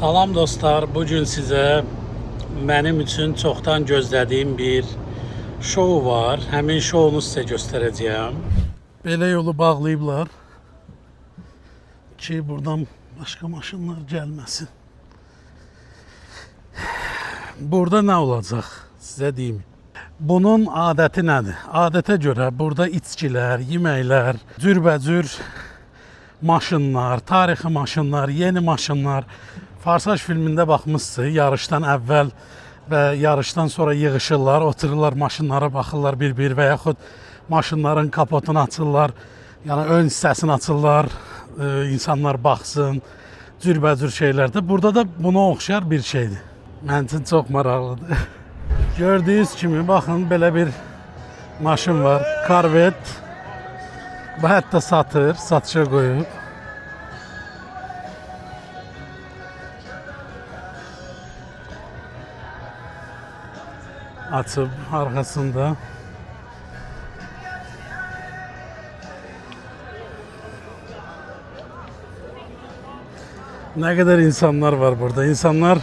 Salam dostlar, bugün size benim için çoktan gözlediğim bir şov var. Həmin şovunu sizə göstərəcəyəm. Belə yolu bağlayıblar ki, buradan başka maşınlar gəlməsin. Burada nə olacaq? Sizə deyim. Bunun adəti nədir? Adətə görə burada içkilər, yeməklər, cürbəcür maşınlar, tarixi maşınlar, yeni maşınlar. Farsaj filmində baxmışsınız, yarışdan əvvəl və yarışdan sonra yığışırlar, otururlar maşınlara baxırlar bir-bir və yaxud maşınların kapotunu açırlar, yəni ön hissəsini açırlar, insanlar baxsın, cürbəcür şeylərdir. Burada da buna oxşar bir şeydir. Mənim üçün çox maraqlıdır. Gördüyünüz kimi, baxın, belə bir maşın var, Corvette. Bu hətta satır, satışa qoyub. Açıb arxasında. Ne kadar insanlar var burada. İnsanlar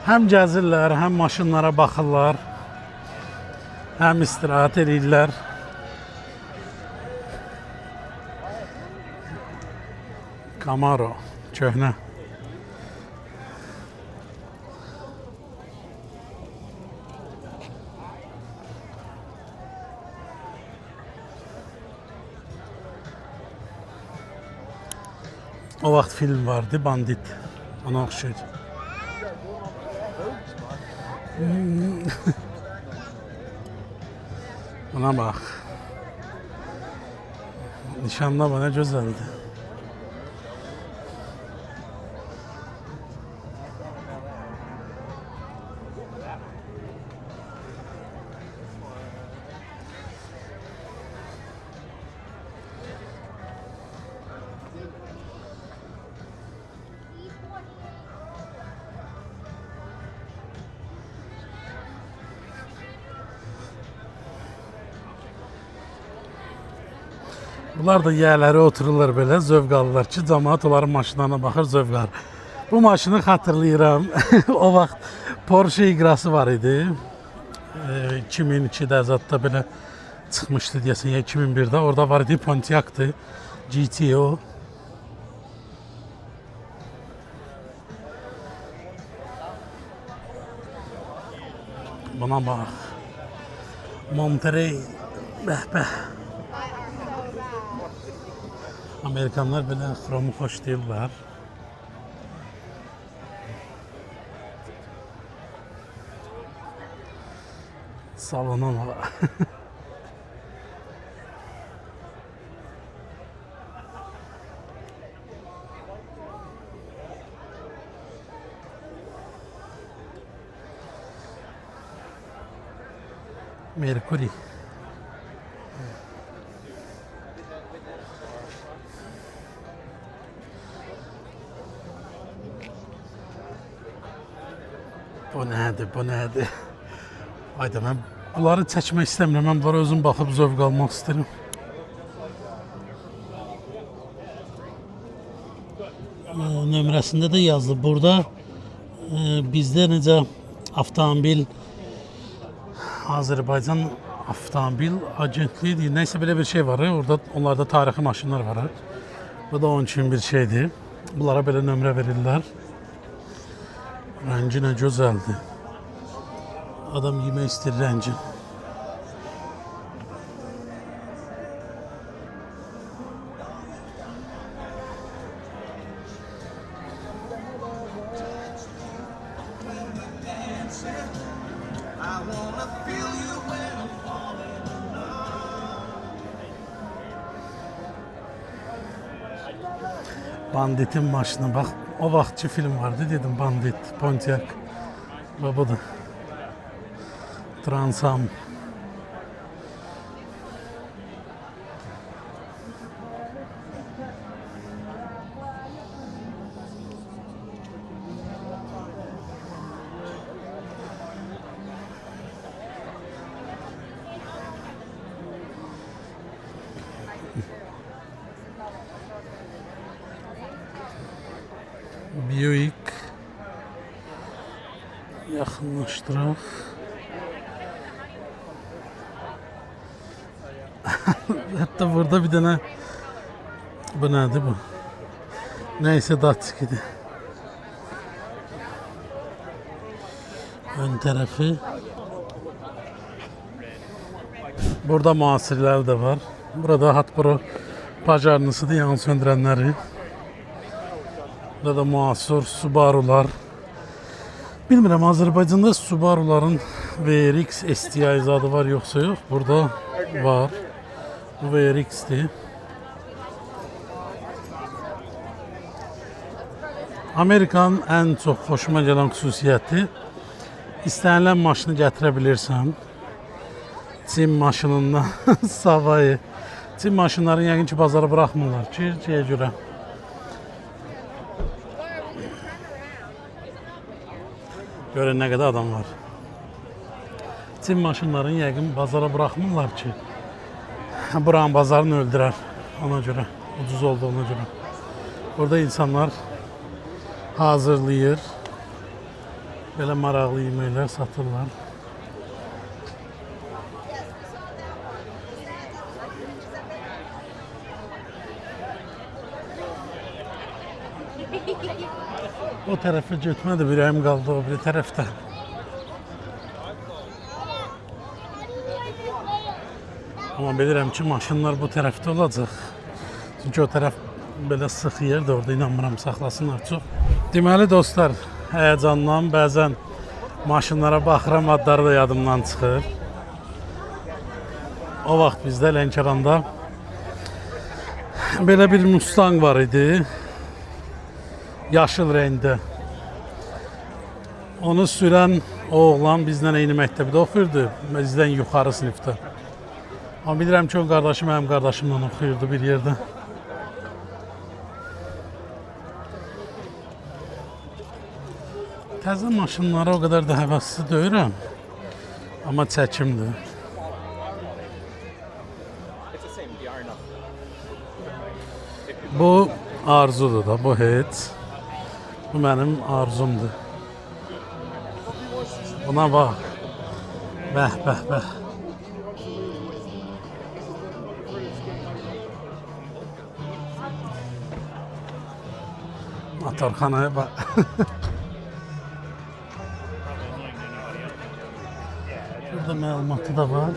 hem gəzirlər, hem maşınlara baxırlar, hem istirahat edirlər. Camaro, köhnə. O vaxt film vardı, Bandit. Ona oxşayır. Buna bax. Nişanlama nə gözəldir. Bunlar da yerlere otururlar böyle, zövq alırlar ki, cəmaət onların maşınlarına baxır, zövq alır. Bu maşını xatırlayıram. O vaxt Porsche iqrası var idi. 2002'də zətdə belə çıxmışdı deyəsən, ya 2001'də. Orada var idi, Pontiac'tı, GTO. Buna bax. Monterey, bəh. Amerikanlar belə xromu xoşlayırlar. Salona var. Mercury. Bu nədir? Ayda, mən bunları çəkmək istəmirəm. Mən bunlara özüm baxıb zövq almaq istəyirəm. Nömrəsində də yazılıb. Burada bizdə necə avtomobil, Azərbaycan Avtomobil Agentliyi, neysə belə bir şey var. Orada onlarda tarixi maşınlar var. Bu da onun üçün bir şeydir. Bunlara belə nömrə verirlər. Rəngi nə gözəldir. Adam yemək istəyir rəngin. Bandit'in maşına bak. O vaxtçı film vardı, dedim, Bandit, Pontiac. Ve bu da Transam. Buick Yaxınlaşdıraq. Hətta burada bir dənə bu nədir bu? Nəysə datçikidir. Ön tərəfi. Burada müasirlər də var. Burada Hatboro pajarnısıdır, yanğın söndürənləri. Burada da müasir Subarular. Bilmirəm, Azərbaycanda Subaruların VRX STI adı var yoxsa yox. Burada var. Bu VRX'dir. Amerikanın ən çox xoşuma gələn xüsusiyyəti istənilən maşını gətirə bilirsən. Çin maşınından savayı. Çin maşınları yəqin ki bazara buraxmırlar ki, şeyə görə. Görün nə qədər adam var. Çin maşınlarını yəqin bazara buraxmırlar ki, buranın bazarını öldürər. Ona görə, ucuz olduğuna görə. Burada insanlar hazırlayır. Belə maraqlı yeməklər satırlar. O tərəfə getmədi, ürəyim qaldı o bir tərəfdə. Amma bilirəm ki, maşınlar bu tərəfdə olacaq. Çünki o tərəf belə sıx yerdir, orada inanmıram saxlasınlar çox. Deməli dostlar, həyəcandan bəzən maşınlara baxıram, adları da yadımdan çıxır. O vaxt bizdə Lənkəranda belə bir Mustang var idi. Yaşıl rəngdə. Onu sürən o oğlan bizdən eyni məktəbdə oxuyurdu, bizdən yuxarı sinifdə. Amma bilirəm ki, o qardaşım mənim qardaşımla oxuyurdu bir yerdə. Təzə maşınlara o qədər də həvəsli deyirəm, amma çəkimdir. Bu arzudur da, bu heç. Bu mənim arzumdur. Buna bax. Bəh, bəh, bəh. Motorxanaya bax. Burada məlumatı da var.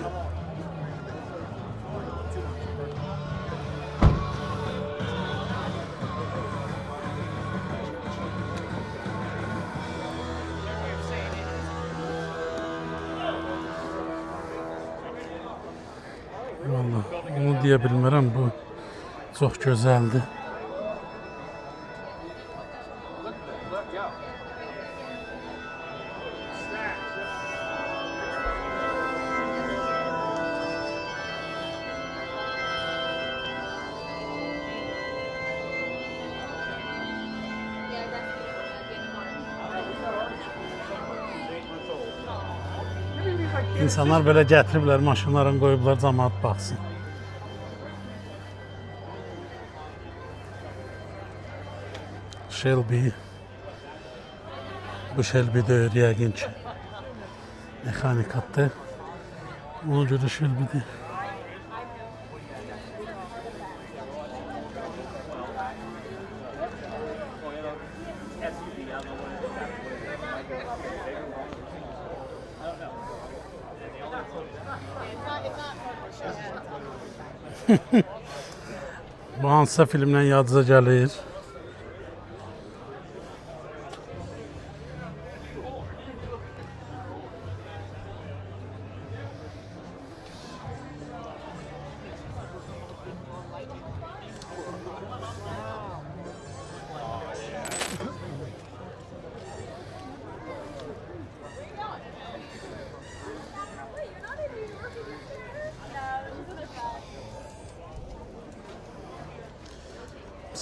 Vallahi onu deyə bilmirəm, bu çox gözəldir. İnsanlar belə gətiriblər, maşınların qoyublar, cəmaət baxsın. Shelby. Bu Shelby deyir yəqin ki. Mexanikatdır. Ona görə Shelby'dir. Bu hansısa filmdən yadınıza gəlir.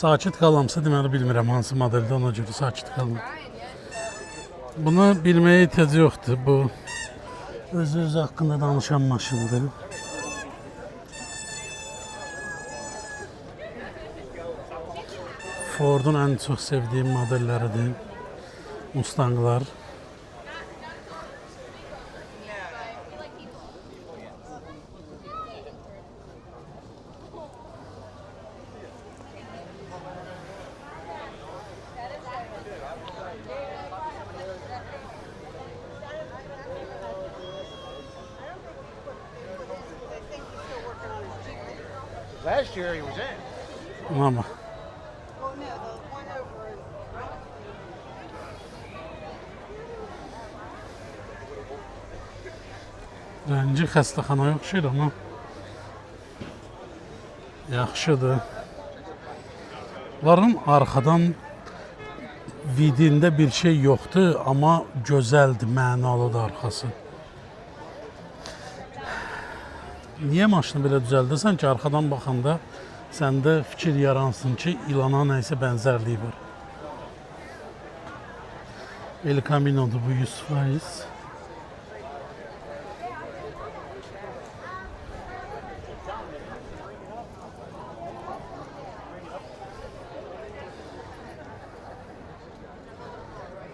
Sakit qalamsa deməli bilmirəm hansı modeldə, ona görə sakit qalım. Bunu bilməyə ehtiyac yoxdur. Bu özü haqqında danışan maşındır. Ford'un ən çox sevdiyim modelləridir. Mustanglar. Last year he was in. Buna bax. Rəngi xəstəxanaya oxşayır amma yaxşıdır. Bunların arxadan vidində bir şey yoxdur, amma gözəldir, mənalıdır arxası. Niyə maşını belə düzəldirsən ki, arxadan baxanda səndə fikir yaransın ki, ilana nəysə bənzərliyi var. El Camino'dur bu 100%.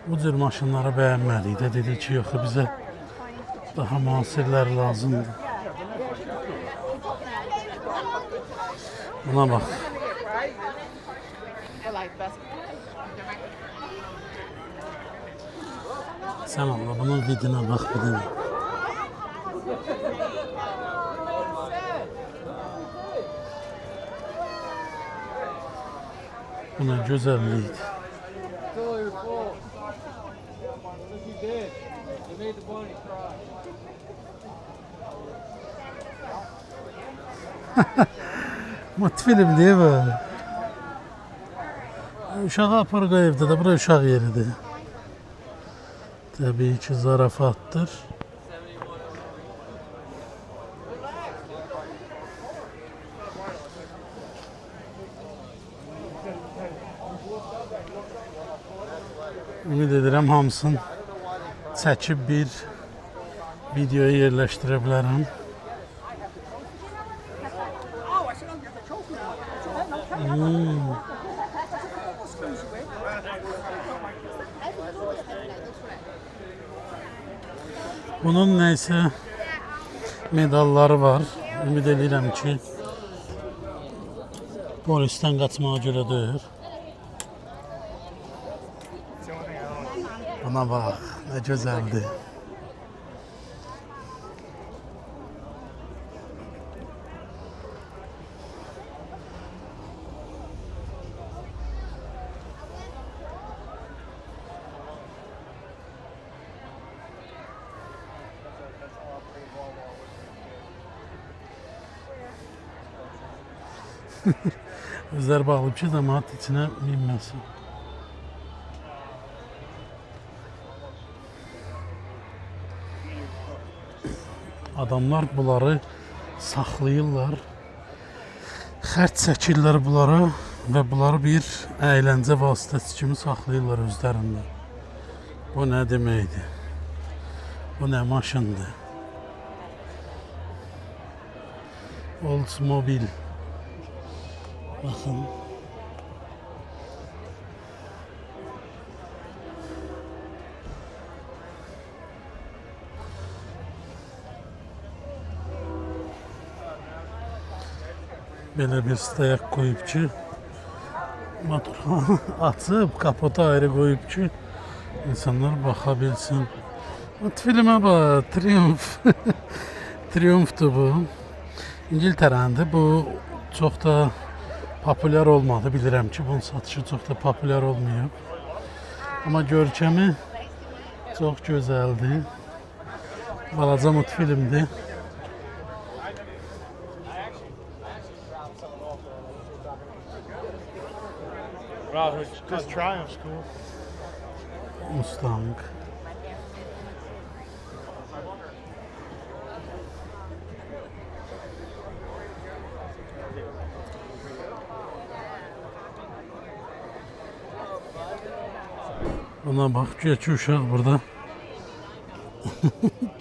Bu cür maşınları bəyənmədik də, dedik ki, yox, bizə daha müasirlər lazımdır. Buna bax. Sən Allah, bunun vidinə bax bir dənə. Bu nə gözəllikdir. Multfilm değil mi? Uşağı apar evdə də, bura uşaq yeridir. Təbii ki, zarafatdır. Ümid edirəm hamısını çəkib bir videoya yerləşdirə bilərəm. Bunun nəysə medalları var. Ümid edirəm ki, polisdən qaçmağa görə deyil. Buna bax, nə gözəldir. Özlər bağlı ki, cəmaət içinə minməsin. Adamlar bunları saxlayırlar, xərc çəkirlər bunlara və bunları bir əyləncə vasitəsi kimi saxlayırlar özlərində. Bu nə deməkdir? Bu nə maşındır? Oldsmobile. Baxın. Belə bir stəyak qoyub ki, motoru açıb, kapotu ayrı qoyub ki, insanlar baxa bilsin. Filmə bax, Triumf. Triumfdur bu. İngiltərəndə bu çox da populyar olmadı. Bilirəm ki, bunun satışı çox da populyar olmayıb. Amma görkəmi çox gözəldir. Balaca multfilmdir. This Triumph's cool. Mustang. Buna bak, ki uşaq burada.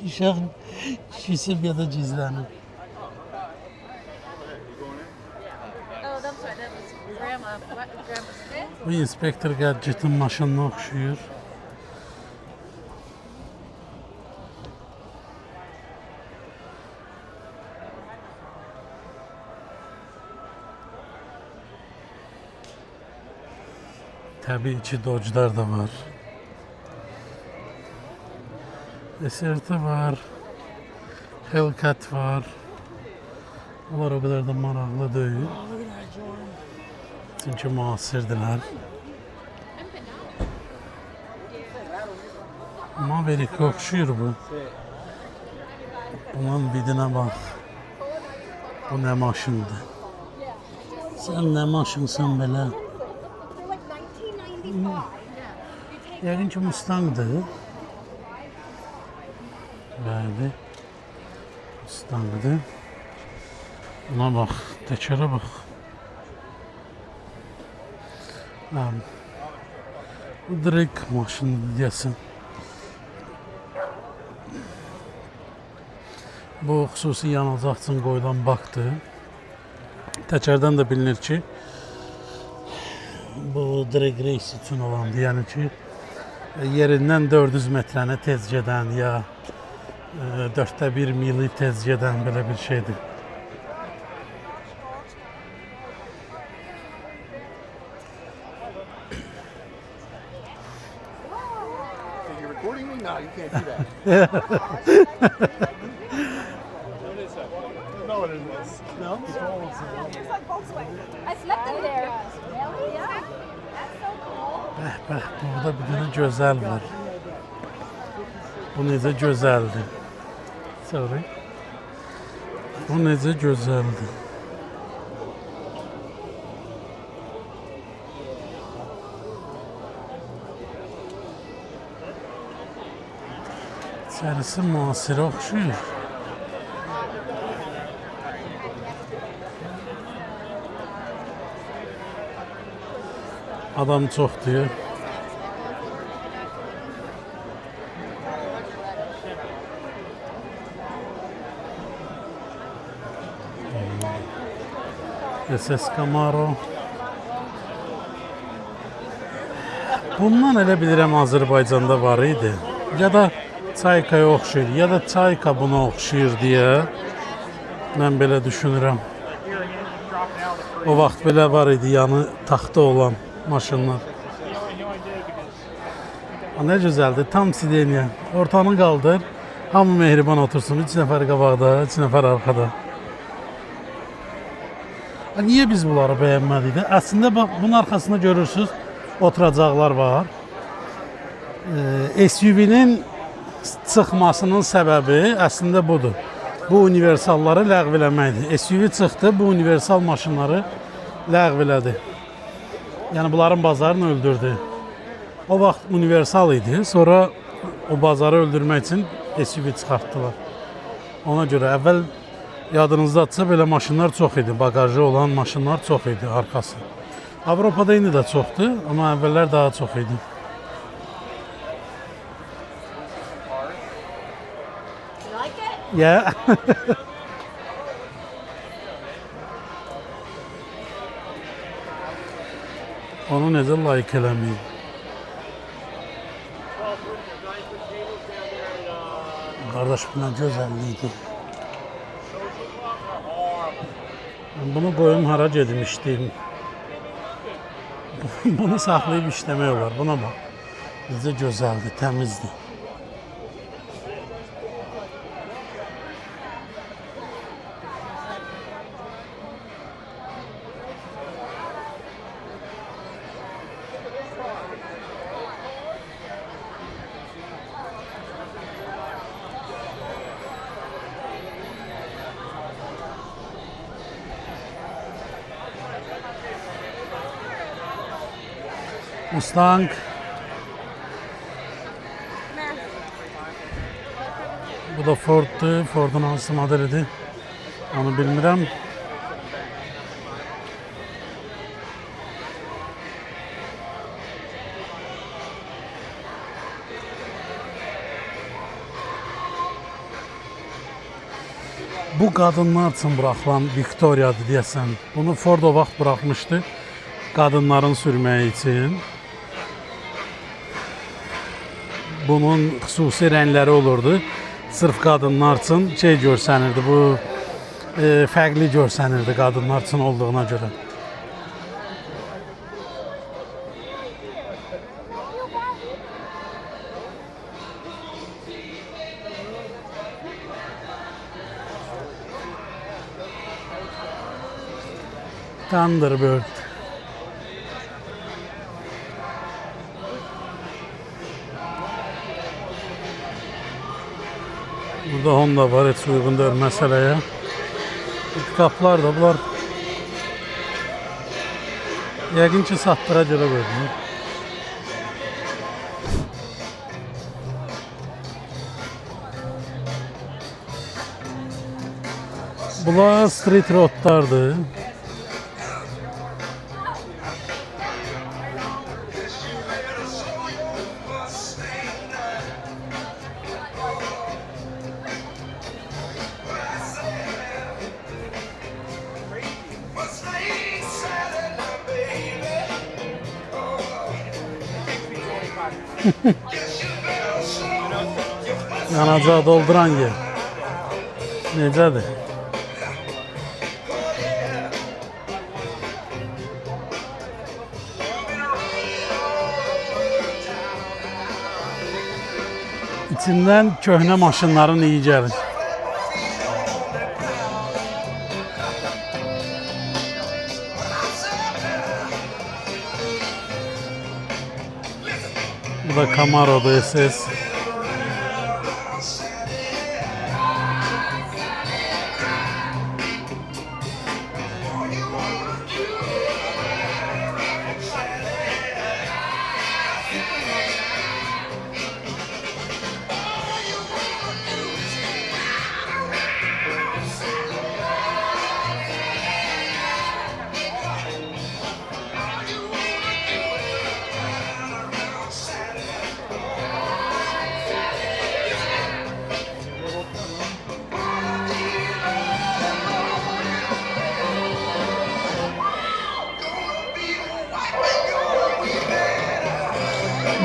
Uşaq şişib ya da gizlənib. Bu Inspector Gadget'in maşınına oxşuyur. Təbii ki, Dodge'lar da var. SRT var. Hellcat var. Onlar o kadar da maraqlı deyil. Çünki müasirdirlər. Maverick oxşuyur bu. Bunun vidinə bax. Bu nə maşındır? Sən nə maşınsan belə? Yəqin ki Mustang'dır. Bəli. Mustang'dır. Buna bax, təkərə bax. Bu Drake maşınıdır deyəsən. Bu xüsusi yanacaq üçün qoyulan bakdır. Təkərdən də bilinir ki, bu drag race üçün olandır. Yəni ki, yerindən 400 metrəni tez gedən ya 1/4 mili tez gedən belə bir şeydir. You're recording me? No, you can't do that. No, it isn't. No? It's like Volkswagen. I slept in there. Really? Yeah. That's so cool. Bəh, burada bir dənə gözəl var. Bu necə gözəldir. Sorry. Bu necə gözəldir. İçərisi müasirə oxşuyur. Adam çoxdur. SS Camaro. Bundan elə bilirəm Azərbaycanda var idi. Ya da Çaykaya oxşuyur, ya da Çayka buna oxşuyur deyə mən belə düşünürəm. O vaxt belə var idi, yanı taxta olan maşınlar. Nə gözəldir, tam sideniya. Ortanı qaldır, hamı mehriban otursun. 3 nəfər qabaqda, 3 nəfər arxada. Niyə biz bunları bəyənmədik də? Əslində bax, bunun arxasında görürsünüz, oturacaqlar var. SUV-nin çıxmasının səbəbi əslində budur. Bu universalları ləğv eləməkdir. SUV çıxdı, bu universal maşınları ləğv elədi. Yəni bunların bazarını öldürdü. O vaxt universal idi, sonra o bazarı öldürmək üçün SUV çıxartdılar. Ona görə əvvəl yadınızdadsa belə maşınlar çox idi, bagajı olan maşınlar çox idi arxası. Avropada indi də çoxdur, amma əvvəllər daha çox idi. You like it? Yeah. Onu necə layık eləməyim? Qardaş, bu nə gözəllikdir. Bunu qoyum hara gedmişdim. Bunu saxlayıb işləmək olar. Buna bax. Necə gözəldir, təmizdir. Mustang. Bu da Ford'dur. Ford'un hansı modelidir? Onu bilmirəm. Bu qadınlar üçün buraxılan Victoria'dır deyəsən. Bunu Ford o vaxt buraxmışdı qadınların sürməyi üçün. Bunun xüsusi rəngləri olurdu. Sırf qadınlar üçün şey görsənirdi, bu fərqli görsənirdi qadınlar üçün olduğuna görə. Thunderbird. Burada Honda var, heç uyğun deyil məsələyə. Pikaplar da bunlar yəqin ki sattıra görə qoydular. Bunlar street roadlardır. Yanacağı dolduran yer. Necədir? İçindən köhnə maşınların iyi gəlir. Bu da Camaro'da SS.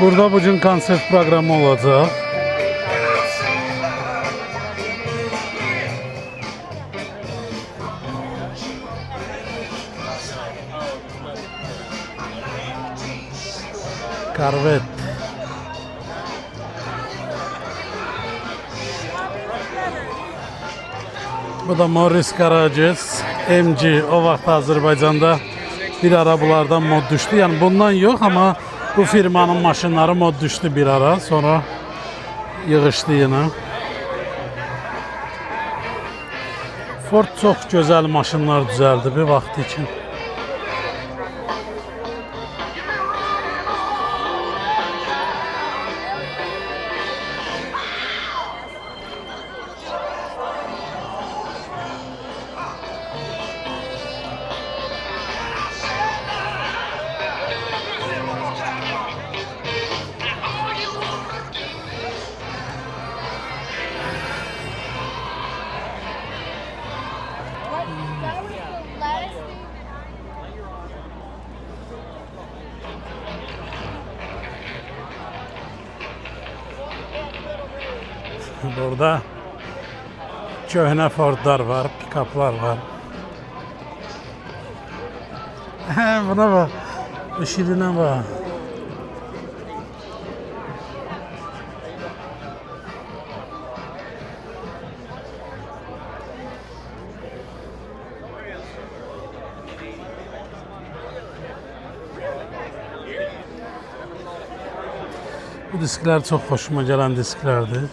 Burada bugün konsert programı olacak. Corvette. Bu da Morris Karaciz MG. O vaxt Azərbaycanda bir ara bunlardan mod düşdü. Yəni bundan yox, amma bu firmanın maşınları mod düşdü bir ara. Sonra yığışdı yenə. Ford çox gözəl maşınlar düzəldi bir vaxt üçün. Burada köhnə Fordlar var, pikaplar var. Buna bak, şirine bak. Bu diskler çok hoşuma gelen disklerdir.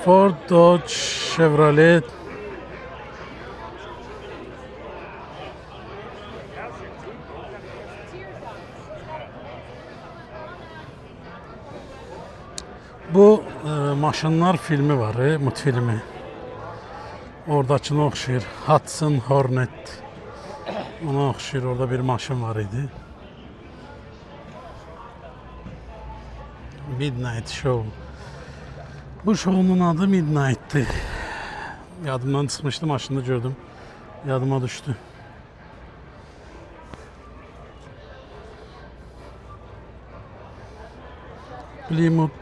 Ford, Dodge, Chevrolet. Bu maşınlar filmi var, multfilmi. Oradakine oxşayır. Hudson Hornet. Ona oxşayır. Orada bir maşın var idi. Midnight Show. Bu şovunun adı Midnight'ti. Yadımdan çıkmıştı, maşında gördüm. Yadıma düştü. Plymouth.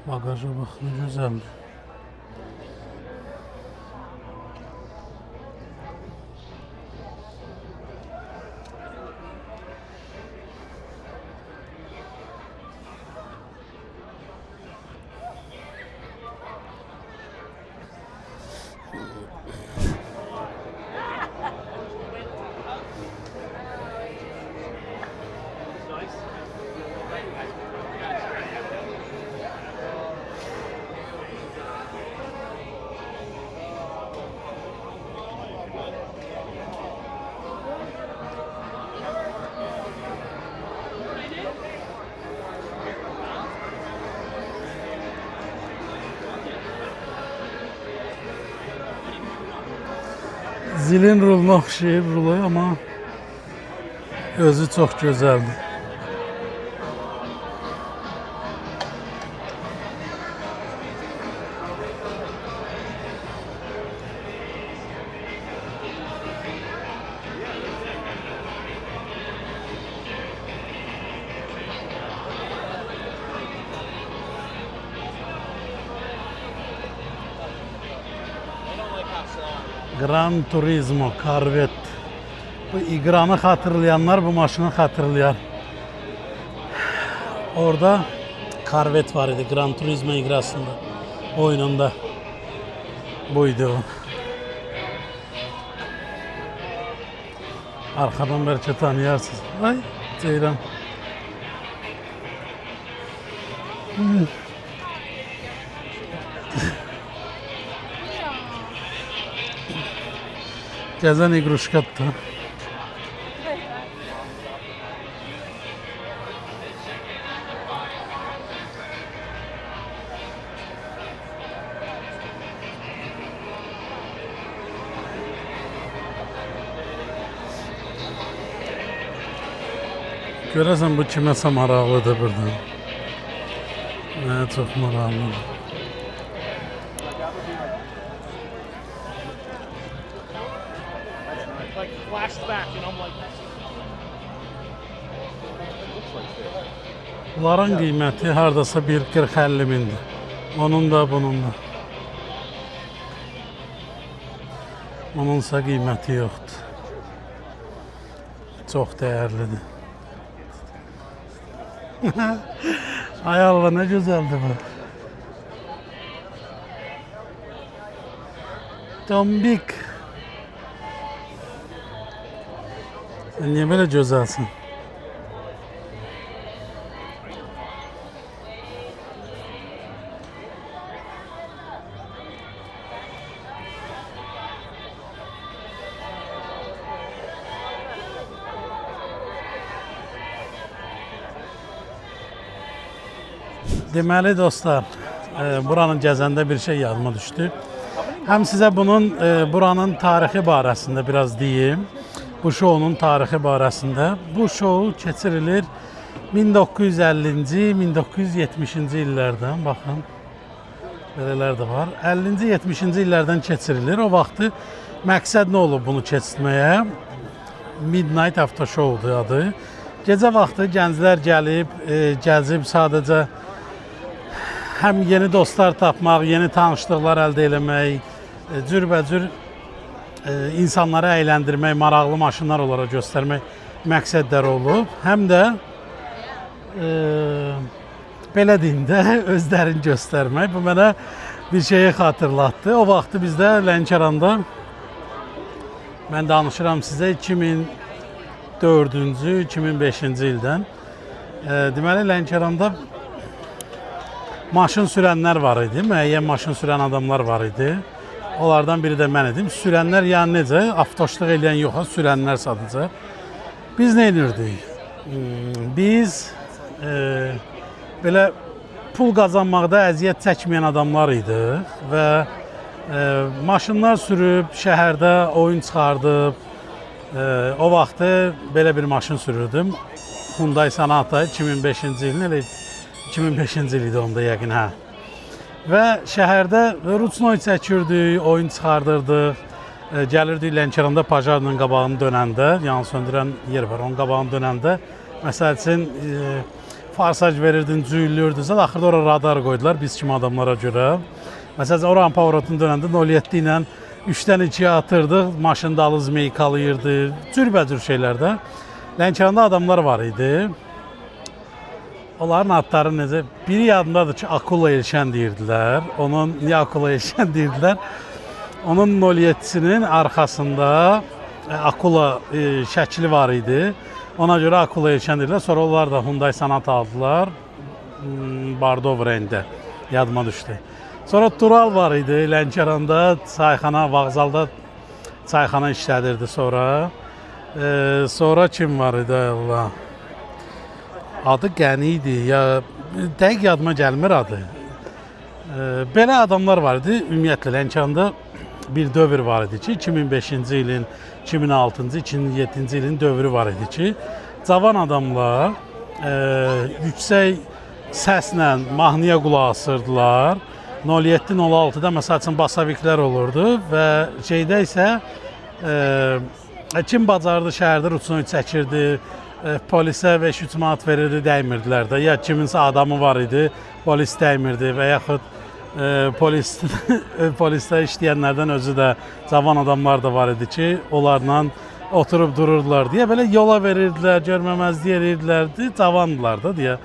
Bagaja bak ne güzel. Zilin ruluna oxşayır rulo, amma özü çox gözəldir. Gran Turismo Corvette. Bu İqranı xatırlayanlar bu maşını xatırlayar. Orada Corvette var idi Gran Turismo İqrasında. Oyununda. Buydu o. Arkadan belki tanıyarsınız. Ay Ceyran. Gəzən iqruşkatdır. Görəsən bu kiməsə maraqlıdır burada. Mənə çox maraqlıdır. Like flashed back, and I'm like, Bunların qiyməti hardasa 1.40-50 mindir. Onun da, bunun da. Onunsa qiyməti yoxdur. Çox dəyərlidir. Ay Allah, nə gözəldir bu. Tombik. Sen niye böyle gözəlsin? Deməli dostlar, buranın gəzəndə bir şey yadıma düşdü. Həm sizə bunun buranın tarixi barəsində biraz deyim. Bu şounun tarixi barəsində. Bu şou keçirilir 1950-ci, 1970-ci illərdən. Baxın, belələr də var. 50-ci, 70-ci illərdən keçirilir. O vaxtı məqsəd nə olub bunu keçirməyə? Midnight After Show'dur adı. Gecə vaxtı gənclər gəlib, gəzib sadəcə həm yeni dostlar tapmaq, yeni tanışlıqlar əldə eləmək, cürbəcür insanları əyləndirmək, maraqlı maşınlar olaraq göstərmək məqsədləri olub. Həm də belə deyim də özlərini göstərmək. Bu mənə bir şeyi xatırlatdı. O vaxtı bizdə Lənkəranda, mən danışıram sizə 2004-cü, 2005-ci ildən. Deməli Lənkəranda maşın sürənlər var idi, müəyyən maşın sürən adamlar var idi. Onlardan biri də mən idim. Sürənlər yəni necə? Avtoşluq eləyən yox, sürənlər sadəcə. Biz nə edirdik? Biz belə pul qazanmaqda əziyyət çəkməyən adamlar idik və maşınlar sürüb, şəhərdə oyun çıxardıb, o vaxtı belə bir maşın sürürdüm. Hyundai Sonata 2005-ci ilin, elə 2005-ci il idi onda yəqin, hə. Və şəhərdə ruçnoy çəkirdik, oyun çıxardırdıq. Gəlirdik Lənkəranda Pajarın qabağını dönəndə, yanı söndürən yer var, onun qabağını dönəndə məsəl üçün farsaj verirdin, cüyülürdünsə, axırda ora radar qoydular biz kimi adamlara görə. Məsələn, oranın pavorotunu dönəndə 07 ilə 3-dən 2-yə atırdıq, maşın dalı zmeykalayırdı, cürbəcür şeylərdə. Lənkəranda adamlar var idi. Onların adları necə? Biri yadındadır ki, Akula Elşən deyirdilər. Onun niyə Akula Elşən deyirdilər? Onun 07-sinin arxasında Akula şəkli var idi. Ona görə Akula Elşən deyirdilər. Sonra onlar da Hyundai Sonata aldılar. Bardov rəngdə. Yadıma düşdü. Sonra Tural var idi Lənkəranda. Çayxana, vağzalda çayxana işlədirdi sonra. Sonra kim var idi Allah? Adı Qəni idi, ya dəqiq yadıma gəlmir adı. Belə adamlar var idi, ümumiyyətlə Lənkəranda bir dövr var idi ki, 2005-ci ilin, 2006-cı, 2007-ci ilin dövrü var idi ki, cavan adamlar yüksək səslə mahnıya qulaq asırdılar. 07-06-da məsəl üçün basaviklər olurdu və şeydə isə kim bacardı şəhərdə ruçunu çəkirdi, polisə 5-3 manat verirdi, dəymirdilər də. Ya kiminsə adamı var idi, polis dəymirdi və yaxud polisdə işləyənlərdən özü də cavan adamlar da var idi ki, onlarla oturub dururdular deyə belə yola verirdilər, görməməzlik edirdilər, cavandılar da deyə.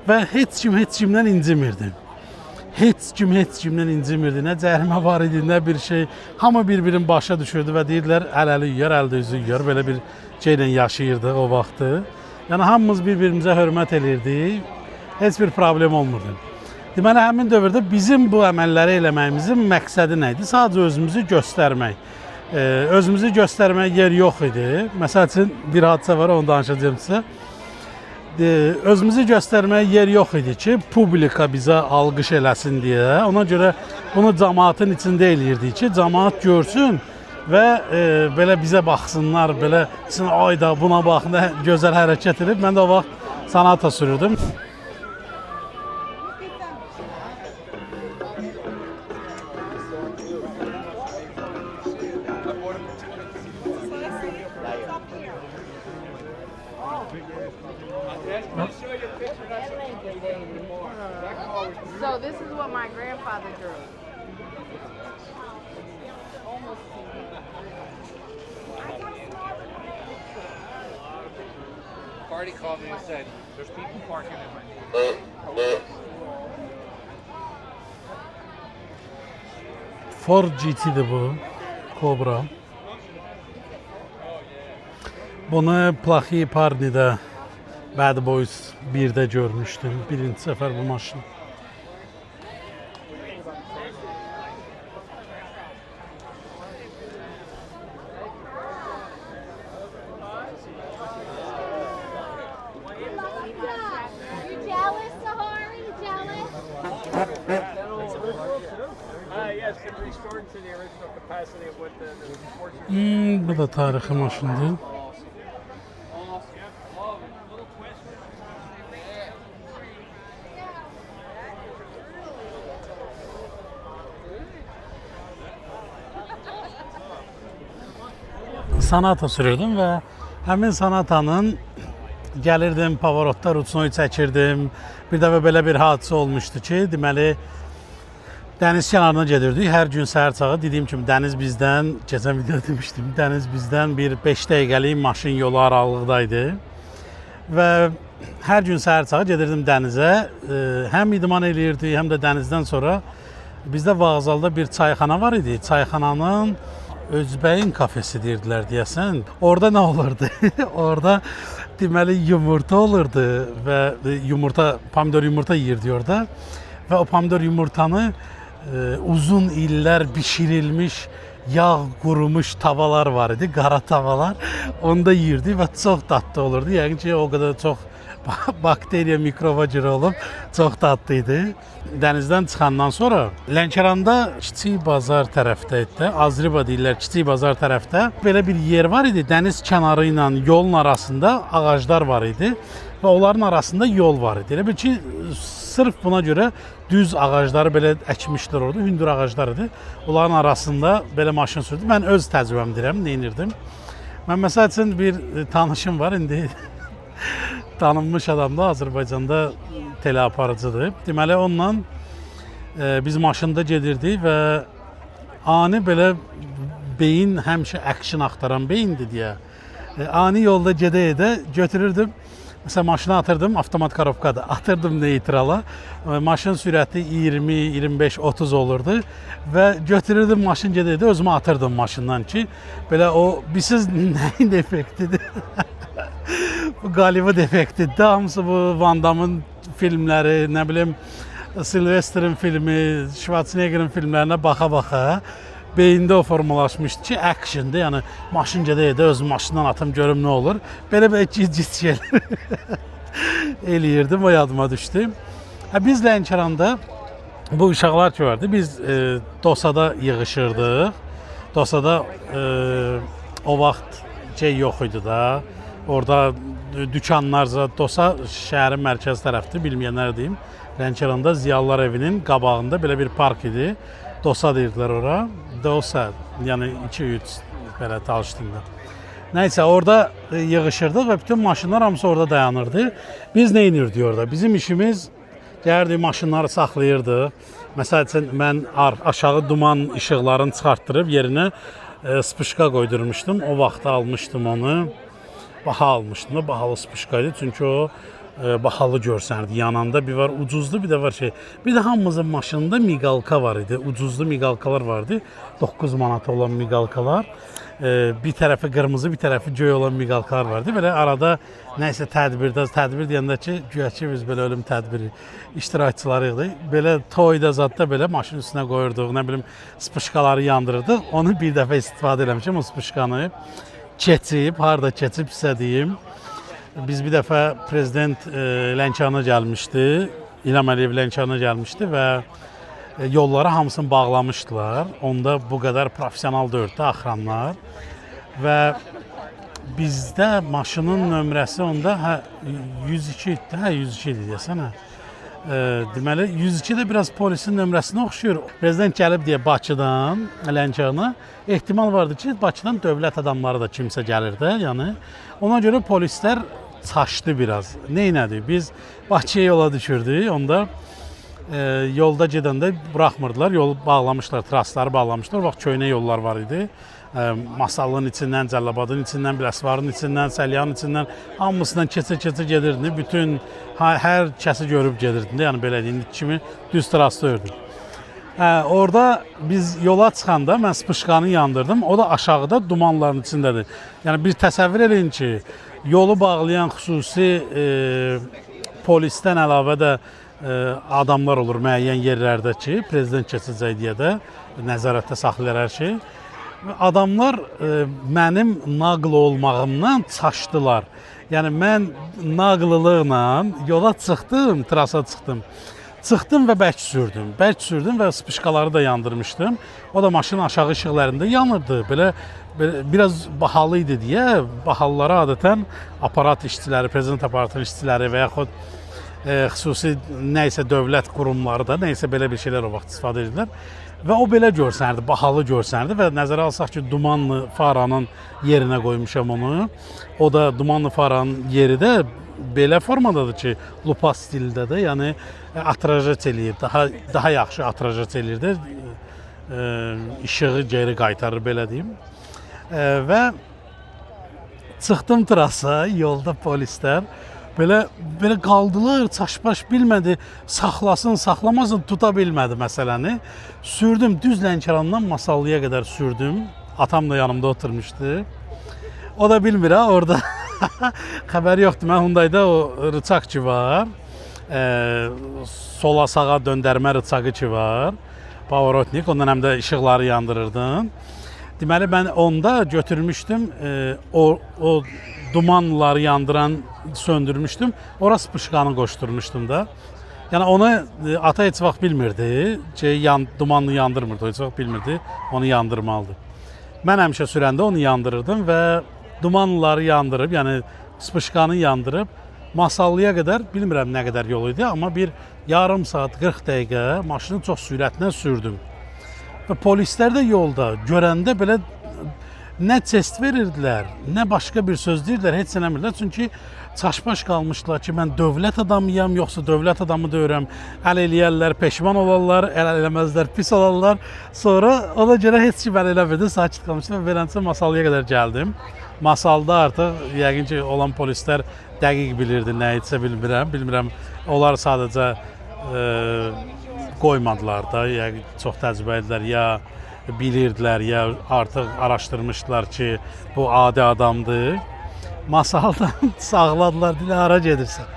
Və heç kimdən incimirdi. Heç kimdən incimirdi. Nə cərimə var idi, nə bir şey. Hamı bir-birinin başa düşürdü və deyirdilər, əl-əli yuyar, əl-üzü yuyar. Belə bir şeylə yaşayırdıq o vaxtı. Yəni hamımız bir-birimizə hörmət elirdik. Heç bir problem olmurdu. Deməli, həmin dövrdə bizim bu əməlləri eləməyimizin məqsədi nə idi? Sadəcə özümüzü göstərmək. Özümüzü göstərməyə yer yox idi. Məsəl üçün bir hadisə var, onu danışacağım sizə. Özümüzü göstərməyə yer yox idi ki, publika bizə alqış eləsin deyə. Ona görə bunu cəmaatın içində eləyirdik ki, cəmaat görsün və belə bizə baxsınlar, belə ayda buna bax, nə gözəl hərəkət edib. Mən də o vaxt sanata sürürdüm. So this is what my grandfather drew. Party called me and said, "There's people parking in my." Ford GT'dir bu, Cobra. Bunu Plahi Parni'də Bad Boys 1-də görmüşdüm. Birinci səfər bu maşın. You jealous, Sahara? You jealous? Yes, it restored to the original capacity of what the fortune. Bu da tarixi maşındır. Sanata sürürdüm və həmin sanatanın gəlirdim, Pavarotda ruçnoyu çəkirdim. Bir dəfə belə bir hadisə olmuşdu ki, deməli dəniz kənarına gedirdik. Hər gün səhər çağı dediyim kimi dəniz bizdən, keçən videoda demişdim, dəniz bizdən bir 5 dəqiqəlik maşın yolu aralıqdaydı. Və hər gün səhər çağı gedirdim dənizə. Həm idman eləyirdik, həm də dənizdən sonra bizdə Vağzalda bir çayxana var idi. Çayxananın Özbəyin kafesi deyirdilər deyəsən. Orada nə olurdu? Orada deməli yumurta olurdu və pomidor yumurta yeyirdi orada. Və o pomidor yumurtanı uzun illər bişirilmiş, yağ qurumuş tavalar var idi, qara tavalar. Onu da yeyirdi və çox dadlı olurdu. Yəqin ki, o qədər çox bakteriya, mikroba görə olub, çox dadlı idi. Dənizdən çıxandan sonra Lənkəranda Kiçik Bazar tərəfdə idi, Azriba deyirlər, Kiçik Bazar tərəfdə belə bir yer var idi. Dəniz kənarı ilə yolun arasında ağaclar var idi və onların arasında yol var idi. Elə bil ki, sırf buna görə düz ağacları belə əkmişlər orada, hündür ağaclar idi. Onların arasında belə maşın sürdüm. Mən öz təcrübəm deyirəm, neynirdim. Mən məsəl üçün bir tanışım var indi. Tanınmış adam da Azərbaycanda teleaparıcıdır. Deməli, onunla biz maşında gedirdik və ani belə beyin həmişə action axtaran beyindir deyə. Ani yolda gedə-gedə götürürdüm. Məsələn, maşını atırdım, avtomat korobkadır. Atırdım neytrala. Maşın sürəti 20, 25, 30 olurdu və götürürdüm maşın gedə-gedə özümü atırdım maşından ki, belə o bilsiz nəyin effektidir? Bu Gollywood effektidir. Hamısı bu Van Damme'ın filmləri, nə bilim Sylvester'in filmi, Schwarzenegger'in filmlərinə baxa-baxa beyində o formalaşmışdı ki, action'dır. Yəni maşın gedə-gedə öz maşından atım görüm nə olur. Belə cic şeylər eləyirdim, o yadıma düşdü. Biz Lənkəranda bu uşaqlar ki vardı, biz Dosada yığışırdıq. Dosada o vaxt şey yox idi da. Orada dükanlarca Dosa şəhərin mərkəzi tərəfdir, bilməyənlər deyim. Lənkəranda Ziyalılar evinin qabağında belə bir park idi. Dosa deyirdilər ora. Dosa, yəni 2-3 belə talışdığında. Nəysə, orada yığışırdıq və bütün maşınlar hamısı orada dayanırdı. Biz nə edirdik orada? Bizim işimiz gəlirdik, maşınları saxlayırdıq. Məsəl üçün, mən aşağı duman işıqlarını çıxartdırıb yerinə spışka qoydurmuşdum. O vaxt almışdım onu. Baha almışdım da, bahalı spışkaydı. Çünki o bahalı görsənirdi. Yananda bir var ucuzlu, bir də var şey. Bir də hamımızın maşınında miqalka var idi. Ucuzlu miqalkalar vardı. 9 manata olan miqalkalar. Bir tərəfi qırmızı, bir tərəfi göy olan miqalkalar vardı. Belə arada nəysə tədbir deyəndə ki, güya ki biz belə ölüm tədbiri iştirakçılarıyıq. Belə toyda zadda belə maşın üstünə qoyurduq, nə bilim spışkaları yandırırdıq. Onu bir dəfə istifadə eləmişəm, o spışkanı keçib, harda keçibsə deyim. Biz bir dəfə prezident Lənkərana gəlmişdi, İlham Əliyev Lənkərana gəlmişdi və yolları hamısını bağlamışdılar. Onda bu qədər professional deyildi axranlar və bizdə maşının nömrəsi onda 102 idi, 102 idi deyəsən. Deməli 102 də biraz polisin nömrəsinə oxşuyur. Prezident gəlib deyə Bakıdan Lənkərana ehtimal vardı ki, Bakıdan dövlət adamları da kimsə gəlir də, yəni ona görə polislər çaşdı biraz. Neynədi? Biz Bakıya yola düşürdük. Onda yolda gedəndə buraxmırdılar. Yolu bağlamışlar, trasları bağlamışlar. Vaxt köynə yollar var idi. Masallının içindən, Cəlilabadın içindən, Biləsuvarın içindən, Səlyanın içindən hamısından keçə gedirdi. Bütün hər kəsi görüb gedirdi. Yəni belə deyim kimi düz trasda ördük. Orada biz yola çıxanda mən spışkanı yandırdım. O da aşağıda dumanların içindədir. Yəni bir təsəvvür edin ki, yolu bağlayan xüsusi polisdən əlavə də adamlar olur müəyyən yerlərdə ki, prezident keçəcək deyə də nəzarətdə saxlayır hər şey. Adamlar mənim naql olmağımdan çaşdılar. Yəni mən naqlılıqla yola çıxdım, trasa çıxdım. Çıxdım və bərk sürdüm və spışkaları da yandırmışdım. O da maşının aşağı işıqlarında yanırdı. Belə biraz bahalı idi deyə bahalılara adətən aparat işçiləri, prezident aparatının işçiləri və yaxud xüsusi nəysə dövlət qurumları da nəysə belə bir şeylər o vaxt istifadə edirlər. Və o belə görsənirdi, bahalı görsənirdi və nəzərə alsaq ki, dumanlı faranın yerinə qoymuşam onu. O da dumanlı faranın yeri də belə formadadır ki, lupa stildə də, yəni atrajat eləyir, daha yaxşı atrajat eləyir də, işığı geri qaytarır, belə deyim. Və çıxdım trasa, yolda polislər belə qaldılar, çaşbaş bilmədi, saxlasın, saxlamasın, tuta bilmədi məsələni. Sürdüm, düz Lənkərandan Masallıya qədər sürdüm. Atam da yanımda oturmuşdu. O da bilmir ha, orada xəbəri yoxdur. Mən Hyundai'da o rıçaq ki var, sola sağa döndərmə rıçaqı ki var, Pavorotnik, ondan həm də işıqları yandırırdım. Deməli, mən onda götürmüşdüm, o dumanları yandıran söndürmüşdüm, ora spışkanı qoşdurmuşdum da. Yəni onu ata heç vaxt bilmirdi, dumanlı yandırmırdı, heç vaxt bilmirdi, onu yandırmalıdır. Mən həmişə sürəndə onu yandırırdım və dumanları yandırıb, yəni spışkanı yandırıb, Masallıya qədər, bilmirəm nə qədər yol idi, amma bir yarım saat, 40 dəqiqə maşını çox sürətlə sürdüm. Və polislər də yolda görəndə belə nə test verirdilər, nə başqa bir söz deyirdilər, heç eləmirdilər. Çünki çaşbaş qalmışdılar ki, mən dövlət adamıyam, yoxsa dövlət adamı deyirəm, əl eləyərlər, peşman olarlar, əl eləməzlər, pis olarlar. Sonra ona görə heç kim əl eləmirdi, sakit qalmışdı və beləncə Masallıya qədər gəldim. Masalda artıq yəqin ki, olan polislər dəqiq bilirdi, nə etsə bilmirəm. Onlar sadəcə qoymadılar da, yəqin çox təcrübəlilər, ya bilirdilər, ya artıq araşdırmışdılar ki, bu adi adamdır. Masaldan sağladılar, dilə hara gedirsən.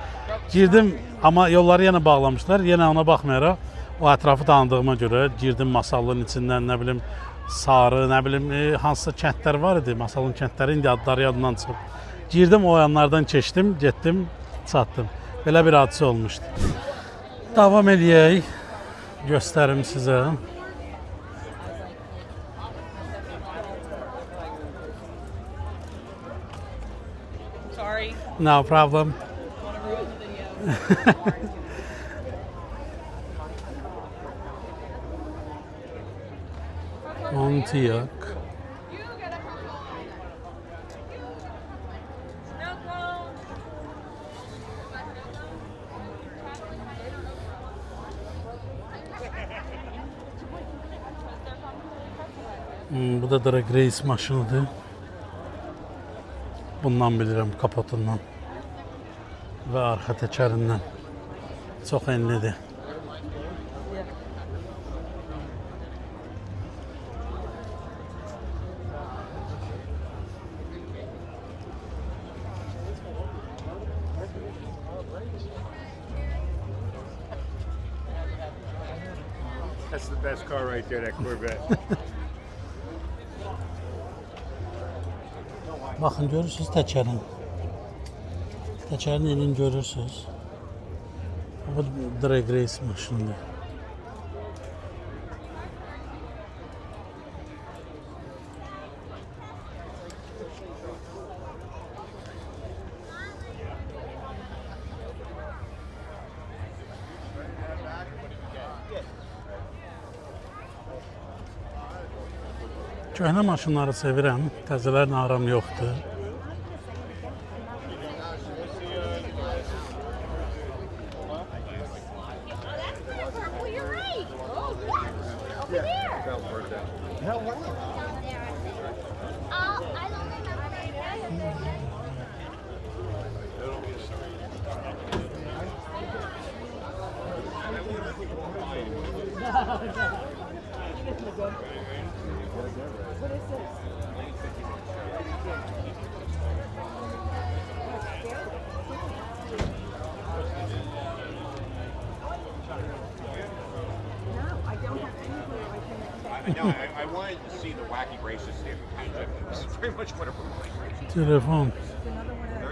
Girdim, amma yolları yenə bağlamışlar, yenə ona baxmayaraq, o ətrafı tanıdığıma görə girdim Masallının içindən, nə bilim, Sarı, nə bilim, hansısa kəndlər var idi, Masallın kəndləri indi adları yadından çıxıb. Girdim, o yanlardan keçdim, getdim, çatdım. Belə bir hadisə olmuşdu. Davam eləyək, göstərim sizə. Sorry. No problem. Pontiac. Bu da Drag Race maşınıdır. Bundan bilirəm, kapotundan və arxa təkərindən. Çox enlidir. That's the best car right there, that Corvette. Baxın, görürsünüz təkərin. Təkərin elini görürsünüz. Bu Drag Race maşınıdır. Köhnə maşınları sevirəm, təzələrlə aram yoxdur. Well, you're right. Oh, yeah. Over there. Hell, wow. I don't remember. I wanted to see the wacky races here. This is very much what a race. Telefon.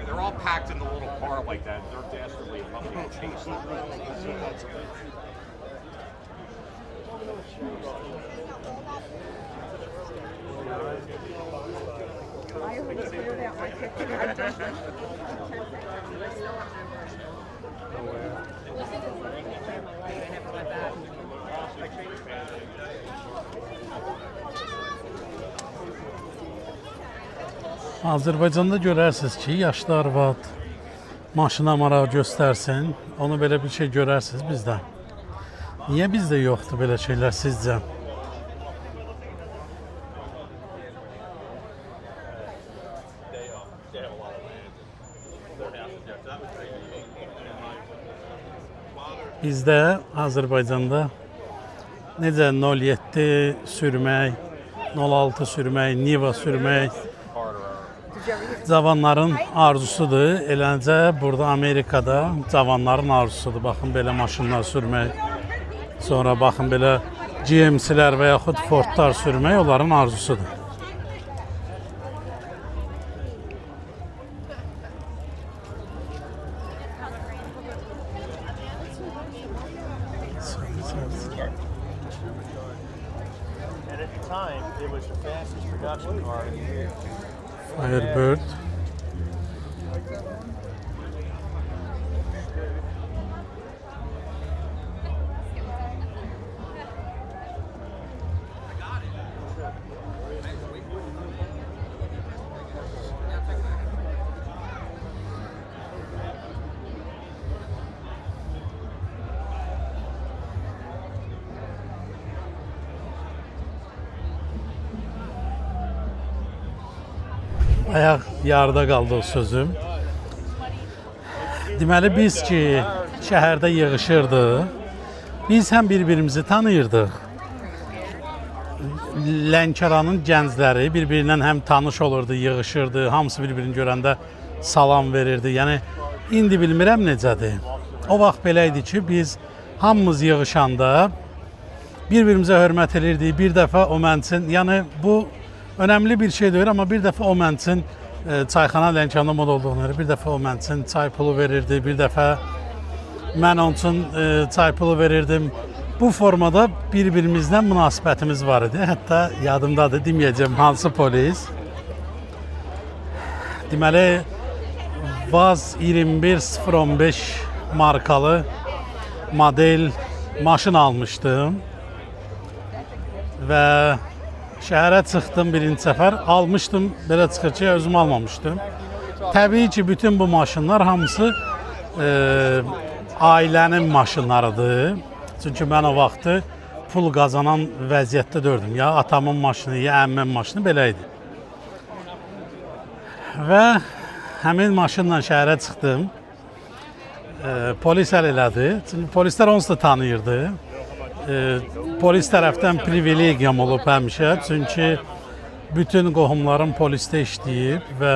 They're all packed in the little car like that. They're dastardly lovely and chasing. I already cleared out my picture. I did. Azərbaycanda görərsiniz ki, yaşlı arvad maşına maraq göstərsin. Onu belə bir şey görərsiniz bizdə. Niyə bizdə yoxdur belə şeylər sizcə? Bizdə Azərbaycanda necə 07 sürmək, 06 sürmək, Niva sürmək cavanların arzusudur. Eləncə burada Amerikada cavanların arzusudur. Baxın belə maşınlar sürmək. Sonra baxın belə GMC-lər və yaxud Fordlar sürmək onların arzusudur. And at the time, it was the fastest production car in the year. Firebird. Ayaq yarıda qaldı o sözüm. Deməli biz ki şəhərdə yığışırdıq. Biz həm bir-birimizi tanıyırdıq. Lənkəranın gəncləri bir-birindən həm tanış olurdu, yığışırdı. Hamısı bir-birini görəndə salam verirdi. Yəni indi bilmirəm necədir. O vaxt belə idi ki, biz hamımız yığışanda bir-birimizə hörmət edirdik. Bir dəfə o mənsin, yəni bu önəmli bir şey deyil, amma bir dəfə o mən üçün çayxana Lənkəranda mod olduğunu verir. Bir dəfə o mən üçün çay pulu verirdi. Bir dəfə mən onun üçün çay pulu verirdim. Bu formada bir-birimizlə münasibətimiz var idi. Hətta yadımdadır, deməyəcəm hansı polis. Deməli, Vaz 21015 markalı model maşın almışdım və şəhərə çıxdım birinci səfər. Almışdım, belə çıxır ki, özüm almamışdım. Təbii ki, bütün bu maşınlar hamısı ailənin maşınlarıdır. Çünki mən o vaxtı pul qazanan vəziyyətdə dördüm. Ya atamın maşını, ya əmmin maşını belə idi. Və həmin maşınla şəhərə çıxdım. Polis əl elədi. Çünki polislər onsuz da tanıyırdı. Polis tərəfdən privilegiyam olub həmişə. Çünki bütün qohumlarım polisdə işləyib və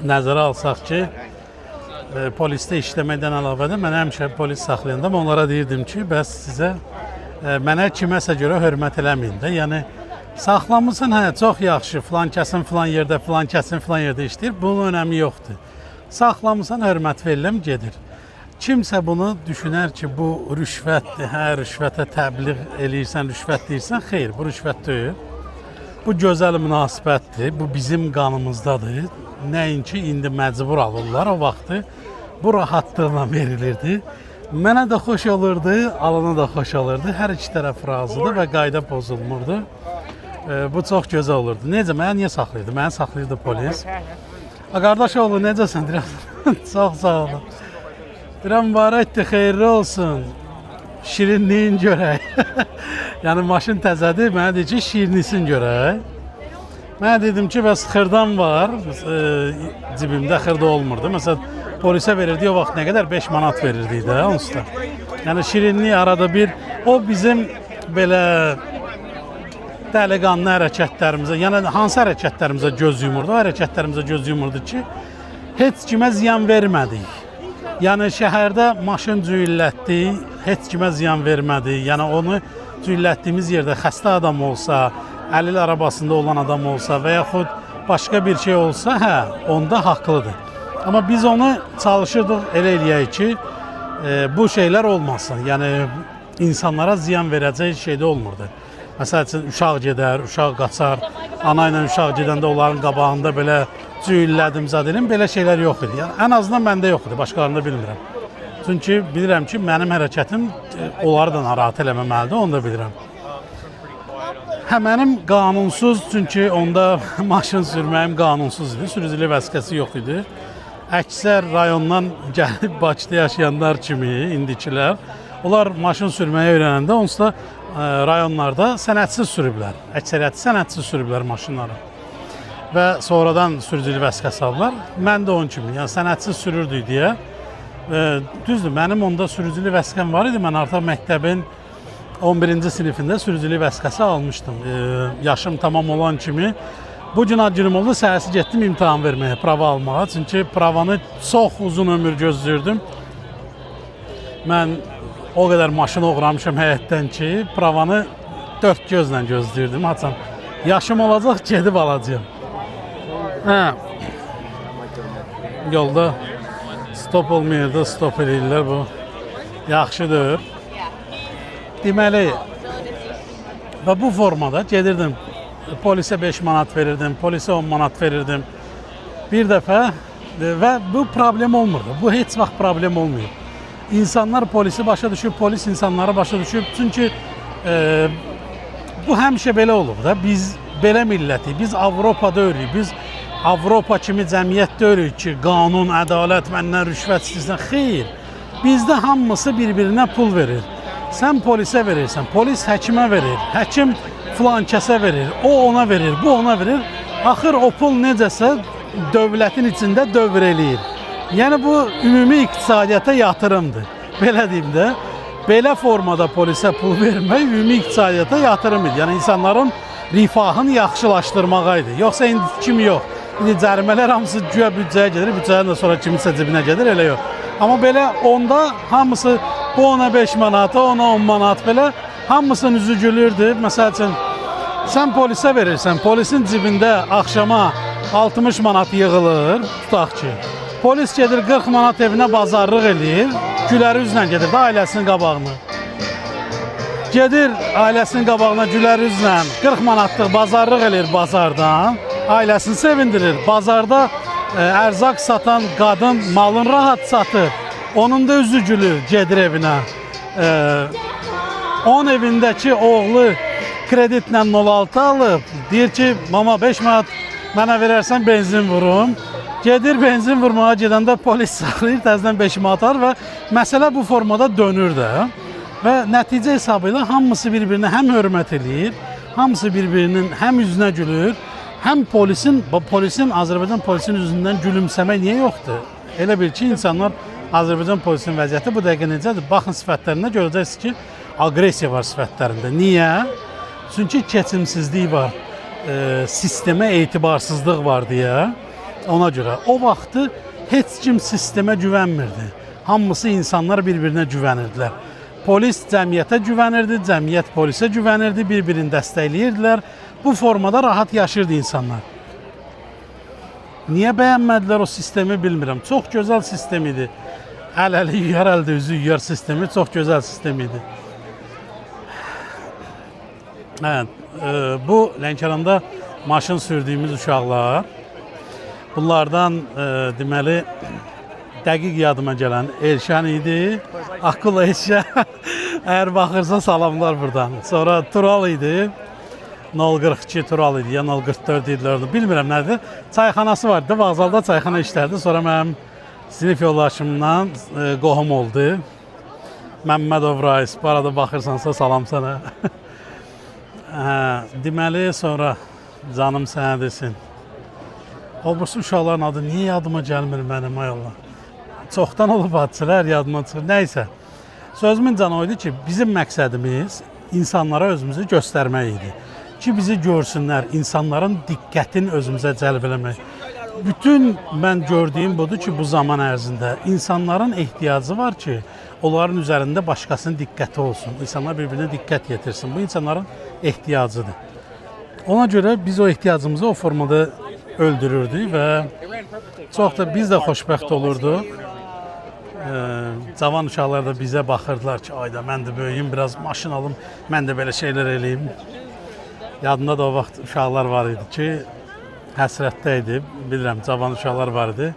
nəzərə alsaq ki, polisdə işləməkdən əlavə də mən həmişə polis saxlayanda onlara deyirdim ki, bəs sizə mənə kiməsə görə hörmət eləməyin də. Yəni saxlamısan, hə, çox yaxşı, filan kəsin filan yerdə, filan kəsin filan yerdə işləyir. Bunun önəmi yoxdur. Saxlamısan, hörmət veriləm, gedir. Kimsə bunu düşünər ki, bu rüşvətdir, hə, rüşvətə təbliğ eləyirsən, rüşvət deyirsən, xeyr, bu rüşvət deyil. Bu gözəl münasibətdir, bu bizim qanımızdadır. Nəinki indi məcbur alırlar, o vaxtı bu rahatlıqla verilirdi. Mənə də xoş olurdu, alana da xoş olurdu. Hər iki tərəf razıdır və qayda pozulmurdu. Bu çox gözəl olurdu. Necə, mənə niyə saxlayırdı? Mənə saxlayırdı polis. Qardaş oğlu, necəsən? Çox sağ olun. Deyirəm, mübarəkdir, xeyirli olsun. Şirinliyin görək. Yəni, maşın təzədir, mənə deyir ki, şirnisin görək. Mənə dedim ki, bəs xırdan var, cibimdə xırda olmurdu. Məsələn, polisə verirdi, o vaxt nə qədər? 5 manat verirdi də, onsuz da. Yəni, şirinlik arada bir, o bizim belə dəliqanlı hərəkətlərimizə, yəni hansı hərəkətlərimizə göz yumurdu? O hərəkətlərimizə göz yumurdu ki, heç kimə ziyan vermədik. Yəni şəhərdə maşın cüyüllətdik, heç kimə ziyan vermədik. Yəni onu cüyüllətdiyimiz yerdə xəstə adam olsa, əlil arabasında olan adam olsa və yaxud başqa bir şey olsa, hə, onda haqlıdır. Amma biz onu çalışırdıq elə eləyək ki, bu şeylər olmasın. Yəni insanlara ziyan verəcək şey də olmurdu. Məsəl üçün, uşaq gedər, uşaq qaçar, ana ilə uşaq gedəndə onların qabağında belə cüyüllədim, zadelim, belə şeylər yox idi. Yəni, ən azından məndə yox idi, başqalarında bilmirəm. Çünki bilirəm ki, mənim hərəkətim onları da narahat eləməməlidir, onu da bilirəm. Hə, mənim qanunsuz, çünki onda maşın sürməyim qanunsuz idi, sürücülük vəsiqəsi yox idi. Əksər rayondan gəlib Bakıda yaşayanlar kimi, indikilər, onlar maşın sürməyə öyrənəndə onsuz da rayonlarda sənədsiz sürüblər. Əksəriyyəti sənədsiz sürüblər maşınları. Və sonradan sürücülük vəsiqəsi aldılar. Mən də onun kimi, yəni sənədsiz sürürdük deyə. Düzdür, mənim onda sürücülük vəsiqəm var idi. Mən artıq məktəbin 11-ci sinifində sürücülük vəsiqəsi almışdım. Yaşım tamam olan kimi. Bu gün ad günüm oldu, səhərsi getdim imtahan verməyə, prava almağa. Çünki pravanı çox uzun ömür gözləyirdim. Mən o qədər maşın oğramışam həyətdən ki, pravanı 4 gözlə gözləyirdim. Haçan, yaşım olacaq, gedib alacağım. Hə. Yolda stop olmayır da stop edirlər, bu yaxşıdır. Deməli, və bu formada gedirdim, polisə 5 manat verirdim, polisə 10 manat verirdim bir dəfə və bu problem olmurdu. Bu heç vaxt problem olmuyor. İnsanlar polisi başa düşüb, polis insanları başa düşüb. Çünki bu həmişə belə olur da. Biz belə millətik, biz Avropada örük, biz Avropa kimi cəmiyyətdə örük ki, qanun, ədalət, məndən rüşvət istəyirsən. Xeyr, bizdə hamısı bir-birinə pul verir. Sən polisə verirsən, polis həkimə verir, həkim filan kəsə verir, o ona verir, bu ona verir. Axır o pul necəsə dövlətin içində dövr eləyir. Yəni bu ümumi iqtisadiyyata yatırımdır. Belə deyim də, belə formada polisə pul vermək ümumi iqtisadiyyata yatırımdır. Yəni insanların rifahını yaxşılaşdırmağa idi. Yoxsa indi kimi yox. İndi cərimələr hamısı güya büdcəyə gedir, büdcədən də sonra kimisə cibinə gedir, elə yox. Amma belə onda hamısı bu ona 5 manat, ona 10 manat belə hamısının üzü gülürdü. Məsəl üçün, sən polisə verirsən, polisin cibində axşama 60 manat yığılır, tutaq ki. Polis gedir 40 manat evinə bazarlıq eləyir, güləri üzlə gedir də ailəsinin qabağına. Gedir ailəsinin qabağına güləri üzlə 40 manatlıq bazarlıq eləyir bazardan, ailəsini sevindirir. Bazarda ərzaq satan qadın malın rahat satır. Onun da üzücülü gedir evinə. Onun evindəki oğlu kreditlə 06 alıb. Deyir ki, mama 5 manat mənə verərsən benzin vurum. Gedir benzin vurmağa gedəndə polis saxlayır, təzədən 5 manat alır və məsələ bu formada dönür də. Və nəticə hesabı ilə hamısı bir-birinə həm hörmət eləyir, hamısı bir-birinin həm üzünə gülür, həm polisin Azərbaycan polisinin üzündən gülümsəmək niyə yoxdur? Elə bil ki, insanlar Azərbaycan polisinin vəziyyəti bu dəqiqə necədir? Baxın sifətlərinə görəcəksiniz ki, agresiya var sifətlərində. Niyə? Çünki keçimsizlik var, sistemə etibarsızlıq var deyə. Ona görə o vaxtı heç kim sistemə güvənmirdi. Hamısı insanlar bir-birinə güvənirdilər. Polis cəmiyyətə güvənirdi, cəmiyyət polisə güvənirdi, bir-birini dəstəkləyirdilər. Bu formada rahat yaşırdı insanlar. Niyə bəyənmədilər o sistemi bilmirəm. Çox gözəl sistem idi. Əl-əli yuyar, əldə üzü yuyar sistemi çox gözəl sistem idi. Evet, bu Lənkəranda maşın sürdüyümüz uşaqlar. Bunlardan deməli dəqiq yadıma gələn Elşən idi. Akıl Elşən. Əgər baxırsa salamlar buradan. Sonra Tural idi. 042 Tural idi, ya 044 idilər. Bilmirəm nədir. Çayxanası vardı. Vağzalda çayxana işlərdi. Sonra mənim sinif yoldaşımdan qohum oldu. Məmmədov Rais. Bu arada baxırsansa salam sənə. Deməli sonra canım sənə desin. O bursu uşaqların adı niyə yadıma gəlmir mənim, ay Allah. Çoxdan olub hadisələr yadıma çıxır. Nəysə. Sözümün canı oydu ki, bizim məqsədimiz insanlara özümüzü göstərmək idi. Ki bizi görsünlər, insanların diqqətini özümüzə cəlb eləmək. Bütün mən gördüyüm budur ki, bu zaman ərzində insanların ehtiyacı var ki, onların üzərində başqasının diqqəti olsun. İnsanlar bir-birinə diqqət yetirsin. Bu insanların ehtiyacıdır. Ona görə biz o ehtiyacımızı o formada öldürürdük və çox da biz də xoşbəxt olurduq. Cavan uşaqlar da bizə baxırdılar ki, ayda mən də böyüyüm, biraz maşın alım, mən də belə şeylər eləyim. Yadımda da o vaxt uşaqlar var idi ki, həsrətdə idi, bilirəm, cavan uşaqlar var idi.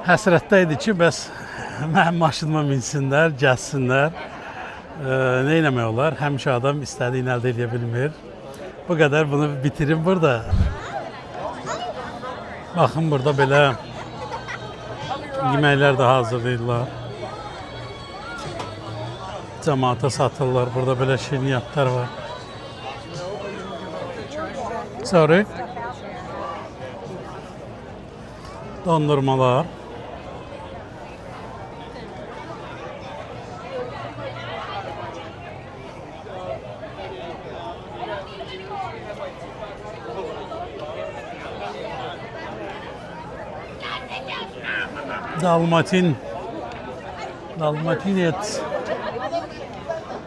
Həsrətdə idi ki, bəs mənim maşınıma minsinlər, gəlsinlər. Nə eləmək olar? Həmişə adam istədiyini əldə edə bilmir. Bu qədər bunu bitirim burada. Baxın, burada belə yeməklər də hazırlayırlar. Cəmaata satırlar. Burada belə şirniyyatlar var. Sorry. Dondurmalar. Dalmatinets.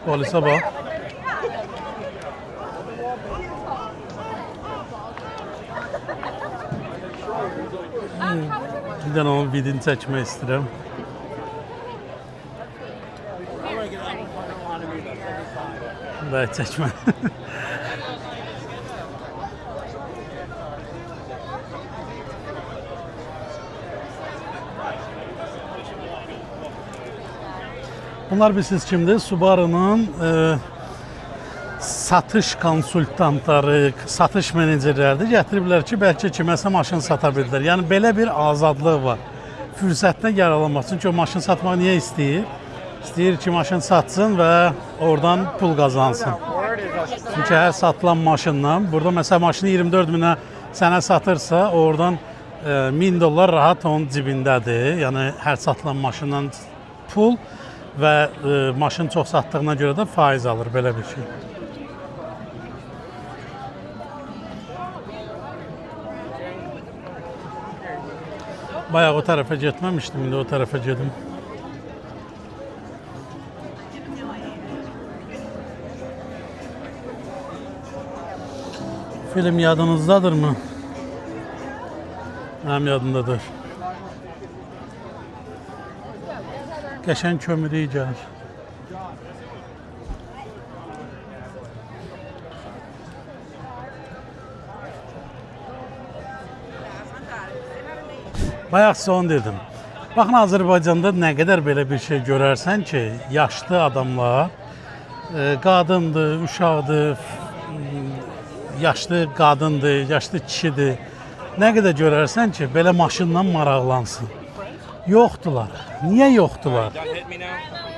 Polise bak. Bir dənə onun vidini çəkmək istəyirəm. Bəy, çəkmə. Bunlar bilirsiniz kimdir? Subaru'nun satış konsultantları, satış menecerləridir. Gətiriblər ki, bəlkə kiməsə maşın sata bilirlər. Yəni belə bir azadlıq var. Fürsətdən yararlanmaq. Çünki o maşın satmaq niyə istəyir? İstəyir ki, maşın satsın və oradan pul qazansın. Çünki hər satılan maşından, burada məsələn maşını 24 minə sənə satırsa, oradan $1000 rahat onun cibindədir. Yəni hər satılan maşından pul və maşın çox satdığına görə də faiz alır, belə bir şey. Bayağı o tərəfə getməmişdim, indi o tərəfə gedim. Film yadınızdadırmı? Mənim yadımdadır. Qəşəng kömürü gəlir. Bayaq sizə onu dedim. Baxın Azərbaycanda nə qədər belə bir şey görərsən ki, yaşlı adamlar, qadındır, uşaqdır, yaşlı qadındır, yaşlı kişidir. Nə qədər görərsən ki, belə maşınla maraqlansın. Yoxdular. Niyə yoxdular?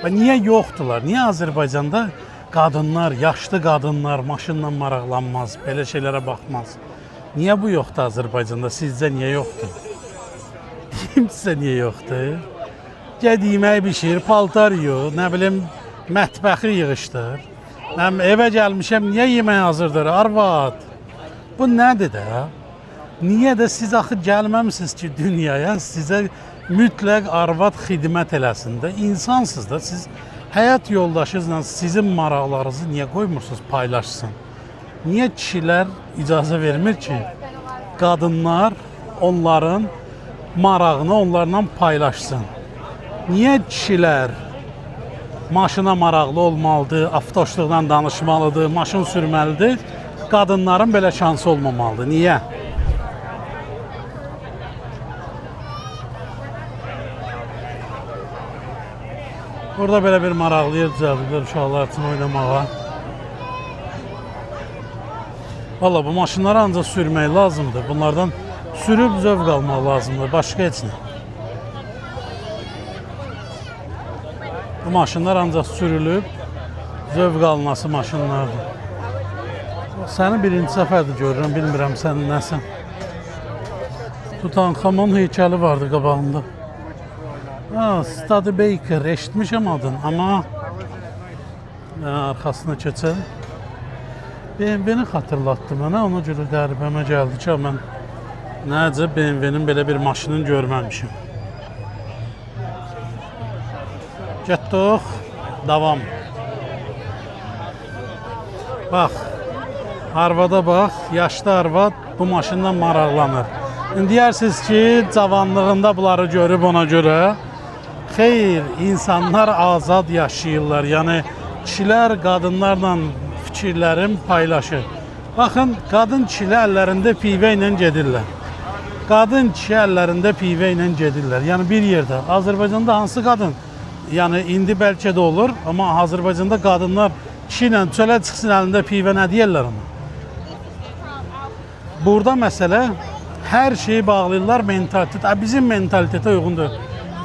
Və niyə yoxdular? Niyə Azərbaycanda qadınlar, yaşlı qadınlar maşınla maraqlanmaz, belə şeylərə baxmaz? Niyə bu yoxdur Azərbaycanda? Sizcə niyə yoxdur? Deyim sizə niyə yoxdur? Gəd yemək bişir, paltar yiyor, nə bilim, mətbəxi yığışdır. Mən evə gəlmişəm, niyə yemək hazırdır? Arvad, bu nədir də? Niyə də siz axı gəlməmisiniz ki, dünyaya sizə mütləq arvad xidmət eləsin də? İnsansınız da, siz həyat yoldaşınızla sizin maraqlarınızı niyə qoymursunuz paylaşsın? Niyə kişilər icazə vermir ki, qadınlar onların marağını onlarla paylaşsın? Niyə kişilər maşına maraqlı olmalıdır, avtoşluqdan danışmalıdır, maşın sürməlidir, qadınların belə şansı olmamalıdır? Niyə? Burada belə bir maraqlı yer düzəldiblər uşaqlar üçün oynamağa. Valla bu maşınları ancaq sürmək lazımdır. Bunlardan sürüb zövq almaq lazımdır. Başqa heç nə. Bu maşınlar ancaq sürülüb zövq alınası maşınlardır. Səni birinci səfərdir görürəm, bilmirəm sən nəsən. Tutankamon heykəli vardı qabağında. Studebaker, eşitmişəm adını, amma arxasına keçək. BMW-ni xatırlatdı mənə, ona görə qəribəmə gəldi ki, mən nəcə BMW-nin belə bir maşının görməmişim. Getdik, davam. Bax, arvada bax, yaşlı arvad bu maşınla maraqlanır. İndi deyirsiniz ki, cavanlığında bunları görüb ona görə. Xeyr, insanlar azad yaşayırlar. Yəni, kişilər qadınlarla fikirlərin paylaşır. Baxın, qadın kişilər əllərində pivə ilə gedirlər. Qadın kişi əllərində pivə ilə gedirlər. Yəni, bir yerdə. Azərbaycanda hansı qadın? Yəni, indi bəlkə də olur, amma Azərbaycanda qadınlar kişi ilə çölə çıxsın əlində pivə nə deyirlər ona? Burada məsələ, hər şeyi bağlayırlar mentalitet. Bizim mentalitetə uyğundur.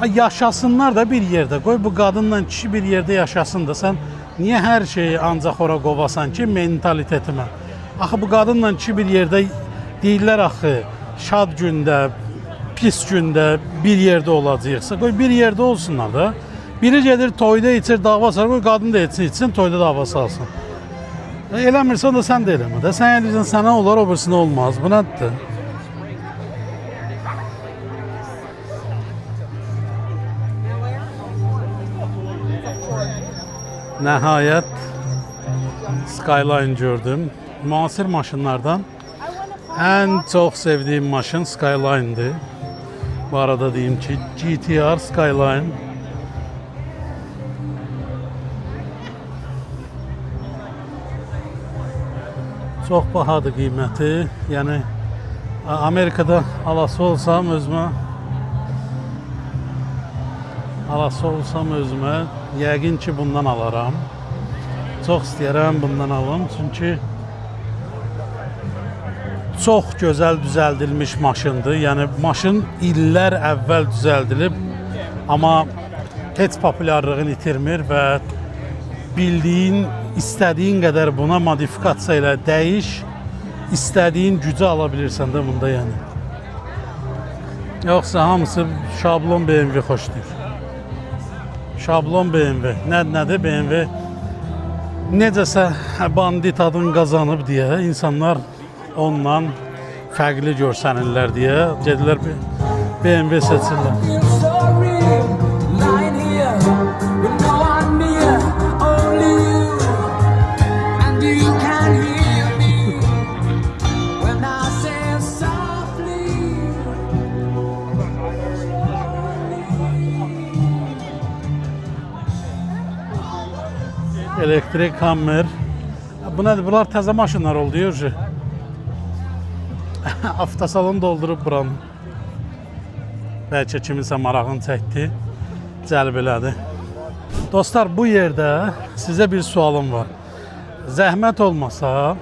Yaşasınlar da bir yerdə. Qoy bu qadınla kişi bir yerdə yaşasın da. Sən niyə hər şeyi ancaq ora qovasan ki, mentalitetimə? Axı bu qadınla kişi bir yerdə deyirlər axı, şad gündə, pis gündə bir yerdə olacaqsa, qoy bir yerdə olsunlar da. Biri gedir toyda içir, dava salır, qoy qadın da içsin, toyda dava salsın. Eləmirsən da sən də eləmə də. Sən eləyirsən, sənə olar, o birisine olmaz. Bu nədir? Nəhayət Skyline gördüm. Müasir maşınlardan ən çox sevdiyim maşın Skyline'dir. Bu arada deyim ki, GTR Skyline. Çox bahadır qiyməti. Yəni Amerikada alası olsam özümə yəqin ki bundan alaram. Çox istəyirəm bundan alım, çünki çox gözəl düzəldilmiş maşındır. Yəni maşın illər əvvəl düzəldilib, amma heç populyarlığını itirmir və bildiyin, istədiyin qədər buna modifikasiya ilə dəyiş, istədiyin gücü ala bilirsən də bunda yəni. Yoxsa hamısı şablon BMW xoşlayır. Şablon BMW. Nədir BMW? Necəsə bandit adını qazanıb deyə insanlar ondan fərqli görsənirlər deyə gedirlər BMW seçirlər. Elektrik hammer. Bu nədir? Bunlar təzə maşınlar oldu yoxsa? Avtosalon doldurub buranı. bəlkə kiminsə marağını çəkdi, cəlb elədi. Dostlar, bu yerdə sizə bir sualım var. Zəhmət olmasa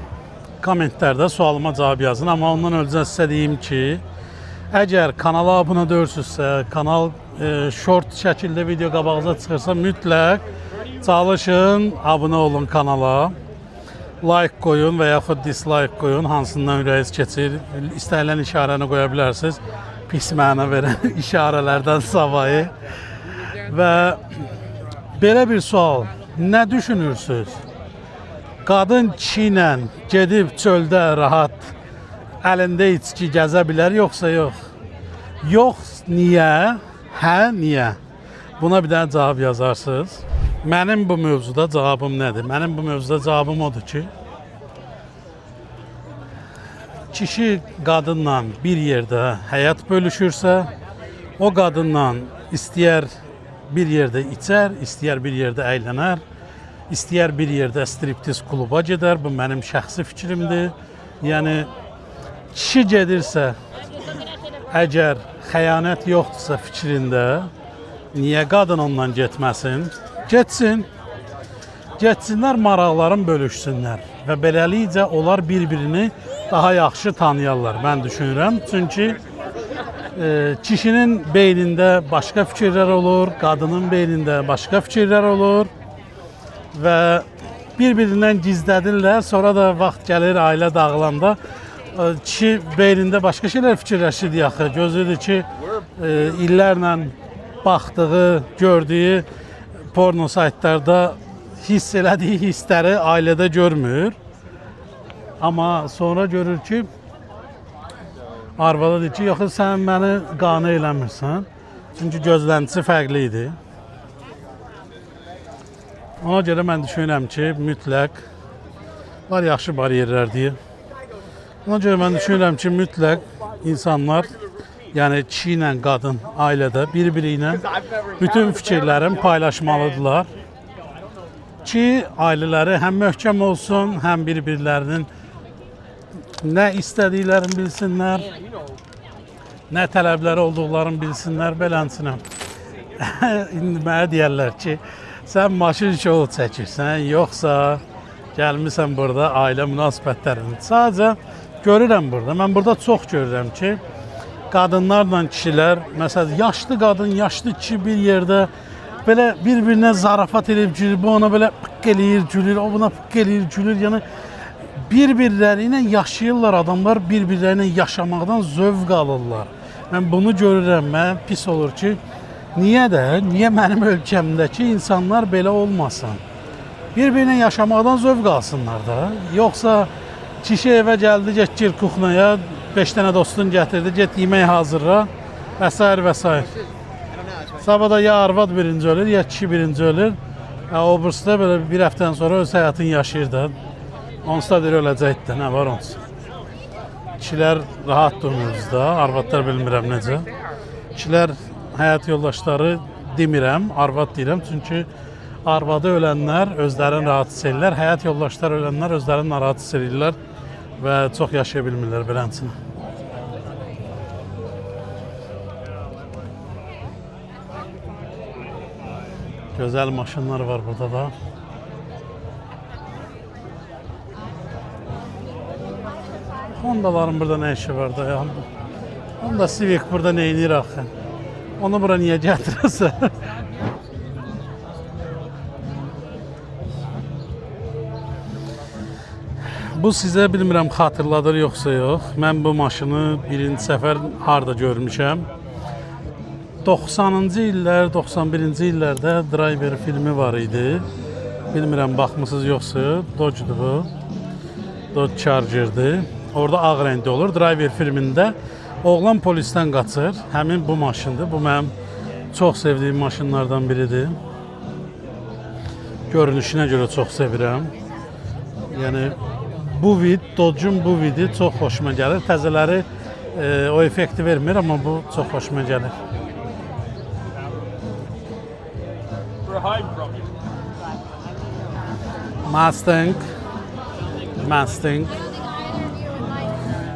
kommentlərdə sualıma cavab yazın, amma ondan öncə sizə deyim ki, əgər kanala abunə deyilsinizsə, kanal short şəkildə video qabağınıza çıxırsa mütləq çalışın, abunə olun kanala. Like qoyun və yaxud dislike qoyun, hansından ürəyiniz keçir. İstənilən işarəni qoya bilərsiniz. Pis məna verən işarələrdən savayı. Və belə bir sual, nə düşünürsünüz? Qadın kişi ilə gedib çöldə rahat əlində içki gəzə bilər, yoxsa yox? Yox, niyə? Hə, niyə? Buna bir dənə cavab yazarsınız. Mənim bu mövzuda cavabım nədir? Mənim bu mövzuda cavabım odur ki, kişi qadınla bir yerdə həyat bölüşürsə, o qadınla istəyər bir yerdə içər, istəyər bir yerdə əylənər, istəyər bir yerdə striptiz kluba gedər. Bu mənim şəxsi fikrimdir. Yəni, kişi gedirsə, əgər xəyanət yoxdursa fikrində, niyə qadın ondan getməsin? Getsin, getsinlər, maraqlarını bölüşsünlər və beləlikcə onlar bir-birini daha yaxşı tanıyarlar, mən düşünürəm. Çünki kişinin beynində başqa fikirlər olur, qadının beynində başqa fikirlər olur və bir-birindən gizlədirlər. Sonra da vaxt gəlir, ailə dağılanda kişi beynində başqa şeylər fikirləşirdi axı. Gözüdür ki, illərlə baxdığı, gördüyü porno saytlarda hiss elədiyi hissləri ailədə görmür. Amma sonra görür ki, arvada deyir ki, yox, sən məni qane eləmirsən. Çünki gözləntisi fərqli idi. Ona görə mən düşünürəm ki, mütləq var yaxşı bariyerlərdir. Ona görə mən düşünürəm ki, mütləq insanlar, yəni kişi ilə qadın ailədə bir-biri ilə bütün fikirlərini paylaşmalıdırlar ki, ailələri həm möhkəm olsun, həm bir-birlərinin nə istədiklərini bilsinlər, nə tələbləri olduqlarını bilsinlər, belənsinə. İndi mənə deyərlər ki, sən maşın şovu çəkirsən, yoxsa gəlmirsən burada ailə münasibətlərini. Sadəcə görürəm burada, mən burada çox görürəm ki, qadınlarla kişilər, məsələn, yaşlı qadın, yaşlı kişi bir yerdə belə bir-birinə zarafat edib gülür, bu ona belə pıqq eləyir, gülür, o buna pıqq eləyir, gülür. Yəni, bir-birləri ilə yaşayırlar, adamlar bir-birləri ilə yaşamaqdan zövq alırlar. Mən bunu görürəm, mən pis olur ki, niyə mənim ölkəmdəki insanlar belə olmasın? Bir-birinə yaşamaqdan zövq alsınlar da. Yoxsa kişi evə gəldi, get kuxnaya, 5 dənə dostun gətirdi, get yemək hazırla və s. və s. Sabahda ya arvad birinci ölür, ya kişi birinci ölür. O birisi də belə bir həftədən sonra öz həyatını yaşayır da. Onsuz da deyir, öləcək də, nə var onsuz. Kişilər rahat durmuyoruz da, arvadlar bilmirəm necə. Kişilər həyat yoldaşları demirəm, arvad deyirəm. Çünki arvadı ölənlər özlərini rahat hiss edirlər, həyat yoldaşları ölənlər özlərini narahat hiss edirlər və çox yaşaya bilmirlər belənçini. Gözəl maşınlar var burada da. Hondaların burada nə işi var da ya? Honda Civic burada neynir axı? Onu bura niyə gətirəsə? Bu sizə bilmirəm xatırladır yoxsa yox. Mən bu maşını birinci səfər harda görmüşəm. 90-cı illər, 91-ci illərdə Driver filmi var idi. Bilmirəm, baxmısınız yoxsa, Dodge-dur bu. Dodge Charger-dir. Orada ağ rəngdə olur. Driver filmində oğlan polisdən qaçır. Həmin bu maşındır. Bu mənim çox sevdiyim maşınlardan biridir. Görünüşünə görə çox sevirəm. Yəni, bu vid, Dodge-un bu vidi çox xoşuma gəlir. Təzələri o effekti vermir, amma bu çox xoşuma gəlir. Mustang.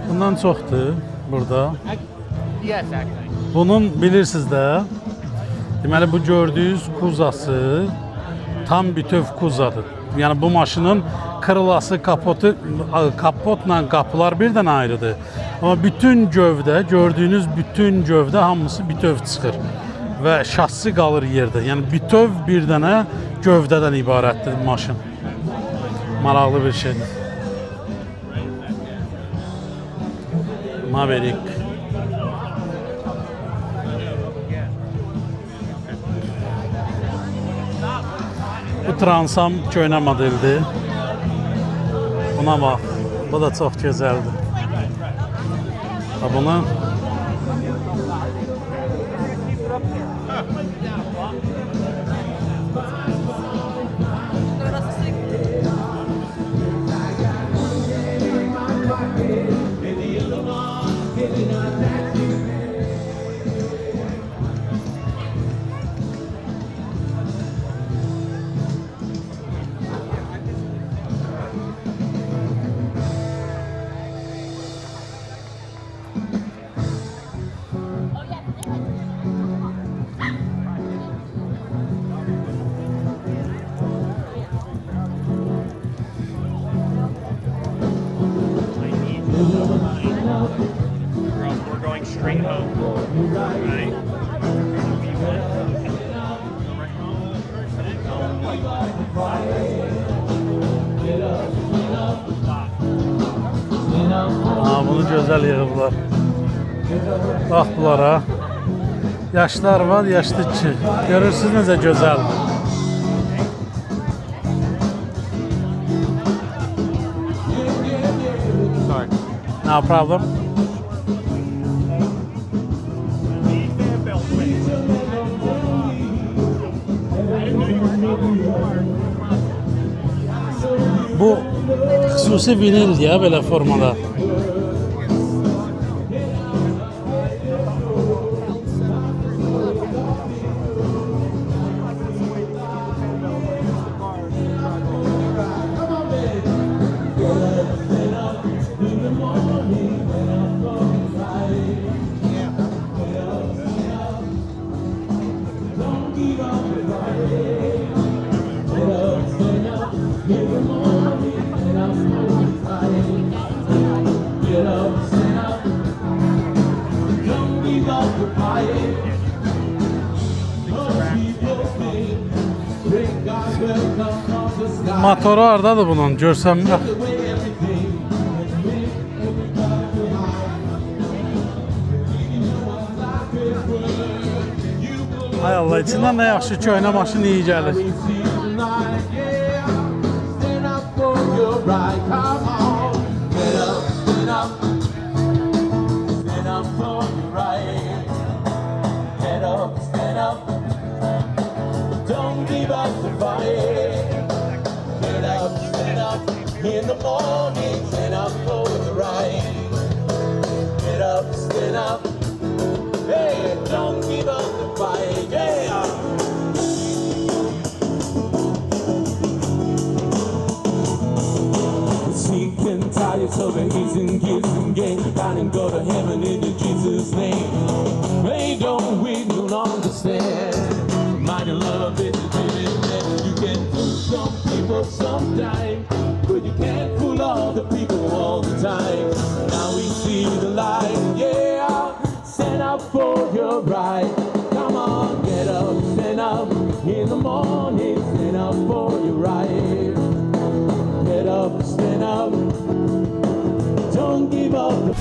Bundan çoxdur burada. Yes, actually. Bunun bilirsiniz də, deməli bu gördüyünüz kuzası tam bütöv kuzadır. Yəni bu maşının kırılası, kapotla qapılar birdən ayrıdır. Amma bütün gövdə, gördüyünüz bütün gövdə hamısı bütöv çıxır və şassi qalır yerdə. Yəni bütöv bir dənə gövdədən ibarətdir maşın. Maraqlı bir şeydir. Maverick. Bu Transam köhnə modeldir. Buna bax. Bu da çox gözəldir. Bunu We're going straight home. Right? bunu gözəl yığıblar. Bax bunlara. Yaşlar var, yaşlı kişi. Görürsünüz necə gözəldir. Sorry. No problem. Bu xüsusi vinil ya belə formada. Motoru hardadır bunun? Görsəm də. Hay Allah, içindən də yaxşı köhnə maşın iyi gəlir. In the morning, stand up for the right. Get up, stand up. Hey, don't give up the fight. Yeah. Sick and tired, so the easy gives and gain. Down and go to heaven in Jesus' name. They don't we don't understand. Mighty love is living there. You can fool some people sometimes. But you can't fool all the people all the time. Now we see the light, yeah. Stand up for your right. Come on, get up, stand up. In the morning, stand up for your right. Get up, stand up. Don't give up.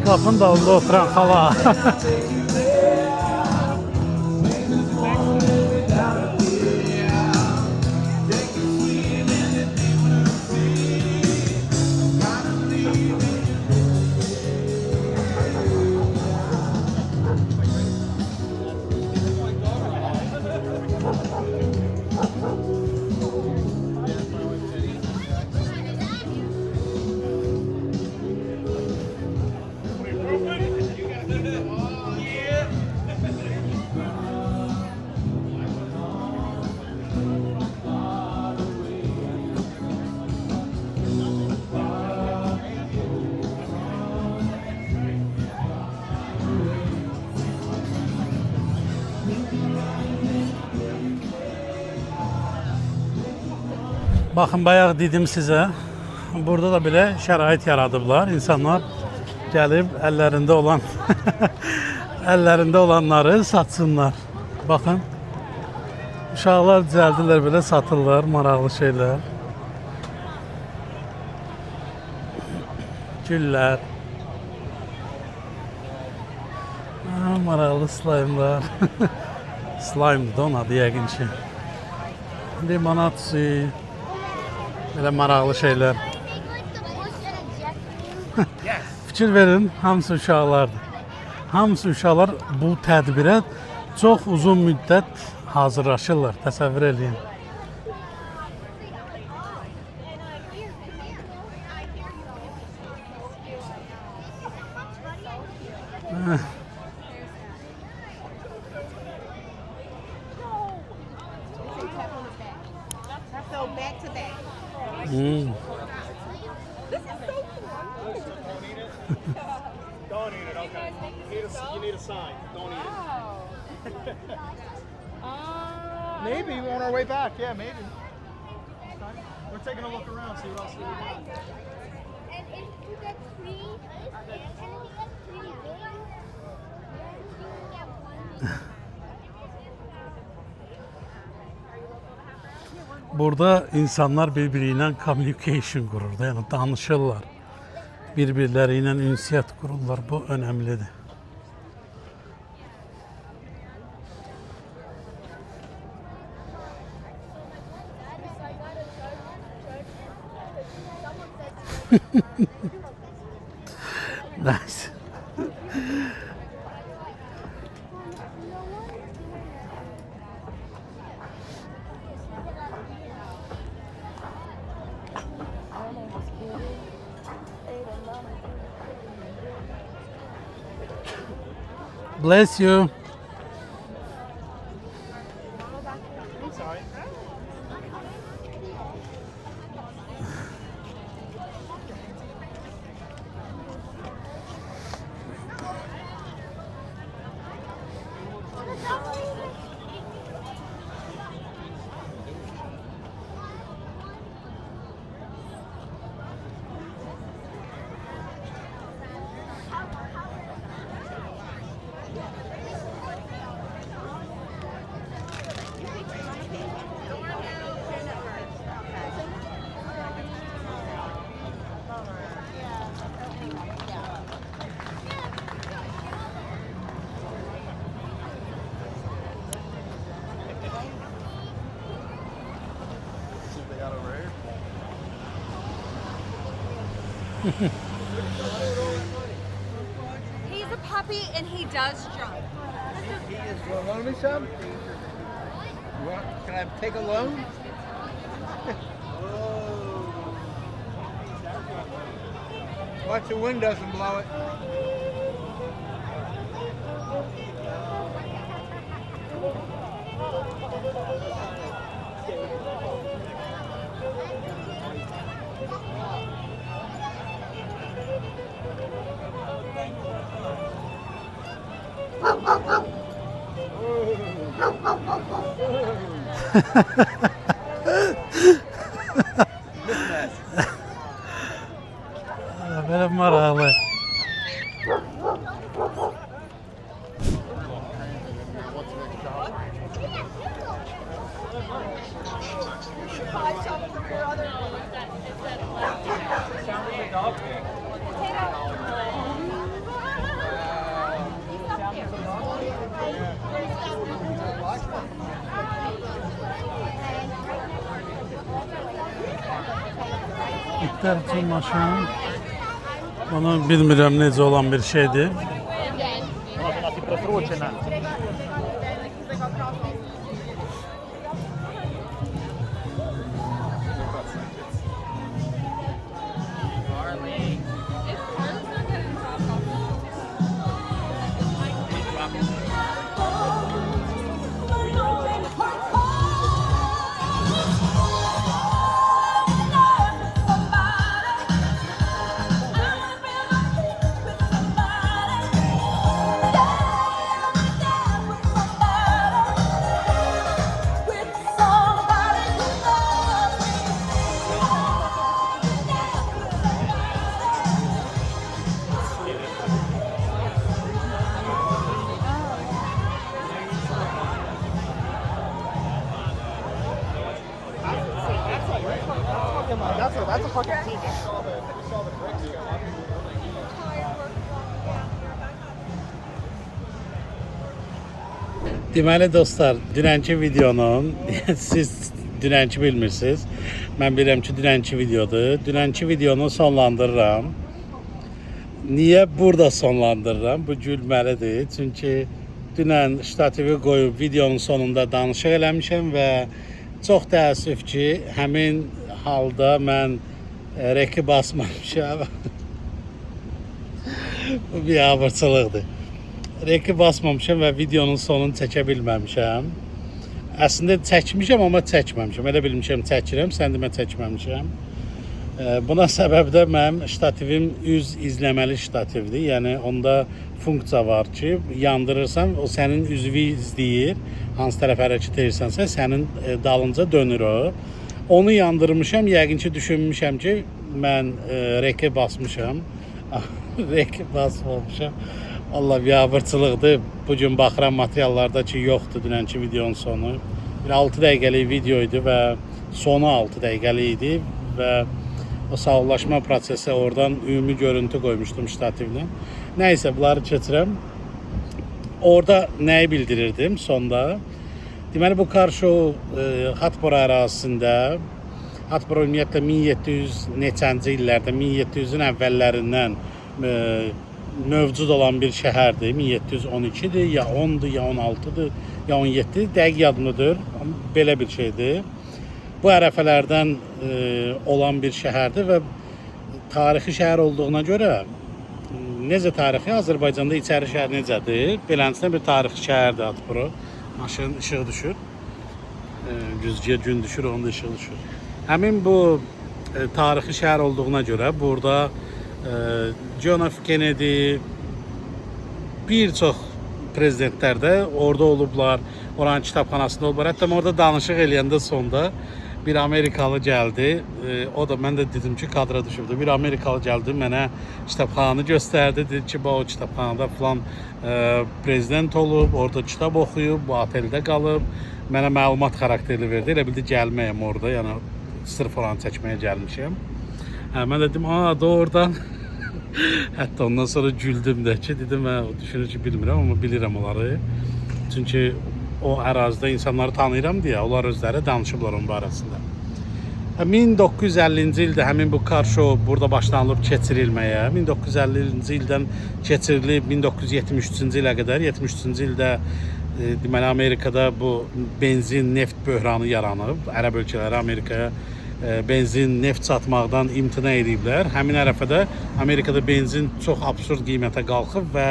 Kapının dalında oturan xala. Baxın, bayaq dedim sizə, burada da belə şərait yaradıblar. İnsanlar gəlib əllərində olan əllərində olanları satsınlar. Baxın, uşaqlar düzəldilər, belə satırlar, maraqlı şeylər. Güllər. Maraqlı slayımlar. Slayımdır da onun adı yəqin ki. Limonat suyu. Belə maraqlı şeylər. Fikir verin, hamısı uşaqlardır. Hamısı uşaqlar bu tədbirə çox uzun müddət hazırlaşırlar, təsəvvür edin. So back to back. Don't eat it, okay. You need a sign. Don't eat it. Maybe we're on our way back. Yeah, maybe. We're taking a look around, see what else we got. And if you get free, and if you get free game, then you get one. Burada insanlar birbiri ilə communication qurur da, yəni danışırlar. Bir-birləri ilə ünsiyyət qururlar. Bu önəmlidir. Nice. Bless you. He's a puppy and he does jump. You want to loan me some? Can I take a loan? Watch the wind doesn't blow it. Belə maraqlı. prezidentlər üçün maşın. Bunu bilmirəm necə olan bir şeydir. Она типа просрочена. That's a fucking team. Deməli dostlar, dünənki videonun siz dünənki bilmirsiniz. Mən bilirəm ki, dünənki videodur. Dünənki videonu sonlandırıram. Niyə burada sonlandırıram? Bu gülməlidir. Çünki dünən ştativi qoyub videonun sonunda danışıq eləmişəm və çox təəssüf ki, həmin halda mən reki basmamışam. Bu bir abırçılıqdır. Reki basmamışam və videonun sonunu çəkə bilməmişəm. Əslində çəkmişəm, amma çəkməmişəm. Elə bilmişəm çəkirəm, sən demə çəkməmişəm. Buna səbəb də mənim ştativim üz izləməli ştativdir. Yəni onda funksiya var ki, yandırırsan, o sənin üzvü izləyir. Hansı tərəf hərəkət edirsənsə, sənin dalınca dönür o. Onu yandırmışam, yəqin ki, düşünmüşəm ki, mən reki basmışam. Reki basmamışam. Allah biabırçılıqdır. Bugün baxıram materiallarda ki, yoxdur dünənki videonun sonu. Bir 6 dəqiqəlik video idi və sonu 6 dəqiqəlik idi və o sağollaşma prosesi oradan ümumi görüntü qoymuşdum ştativlə. Nəysə, bunları keçirəm. Orada nəyi bildirirdim sonda? Deməli, bu karşı Hatbora ərazisində, Hatbora ümumiyyətlə 1700 neçənci illərdə, 1700-ün əvvəllərindən mövcud olan bir şəhərdir. 1712-dir, ya 10-dur, ya 16-dır, ya 17-dir. Dəqiq yadımdadır, belə bir şeydir. Bu ərəfələrdən olan bir şəhərdir və tarixi şəhər olduğuna görə, necə tarixi? Azərbaycanda içəri şəhər necədir? Beləncəsinə bir tarixi şəhərdir Hatbora. Maşın işığı düşür. Güzgüyə gün düşür, onda işığı düşür. Həmin bu tarixi şəhər olduğuna görə burada John F. Kennedy, bir çox prezidentlər də orada olublar, oranın kitabxanasında olublar. Hətta orada danışıq eləyəndə sonda bir Amerikalı gəldi. O da mən də dedim ki, kadra düşübdü. Bir Amerikalı gəldi, mənə kitabxananı göstərdi. Dedi ki, o kitabxanada falan prezident olub, orada kitab oxuyub, bu oteldə qalıb. Mənə məlumat xarakterli verdi. Elə bildi gəlməyəm orada, yəni sırf oranı çəkməyə gəlmişəm. Mən dedim, doğrudan. Hətta ondan sonra güldüm də ki, dedim, düşünür ki, bilmirəm, amma bilirəm onları. Çünki o ərazidə insanları tanıyıram deyə, onlar özləri danışıblar onun barəsində. 1950-ci ildə həmin bu kar show burada başlanılıb keçirilməyə, 1950-ci ildən keçirilib 1973-cü ilə qədər, 73-cü ildə deməli Amerikada bu benzin, neft böhranı yaranıb, ərəb ölkələri Amerikaya benzin, neft satmaqdan imtina ediblər. Həmin ərəfədə Amerikada benzin çox absurd qiymətə qalxıb və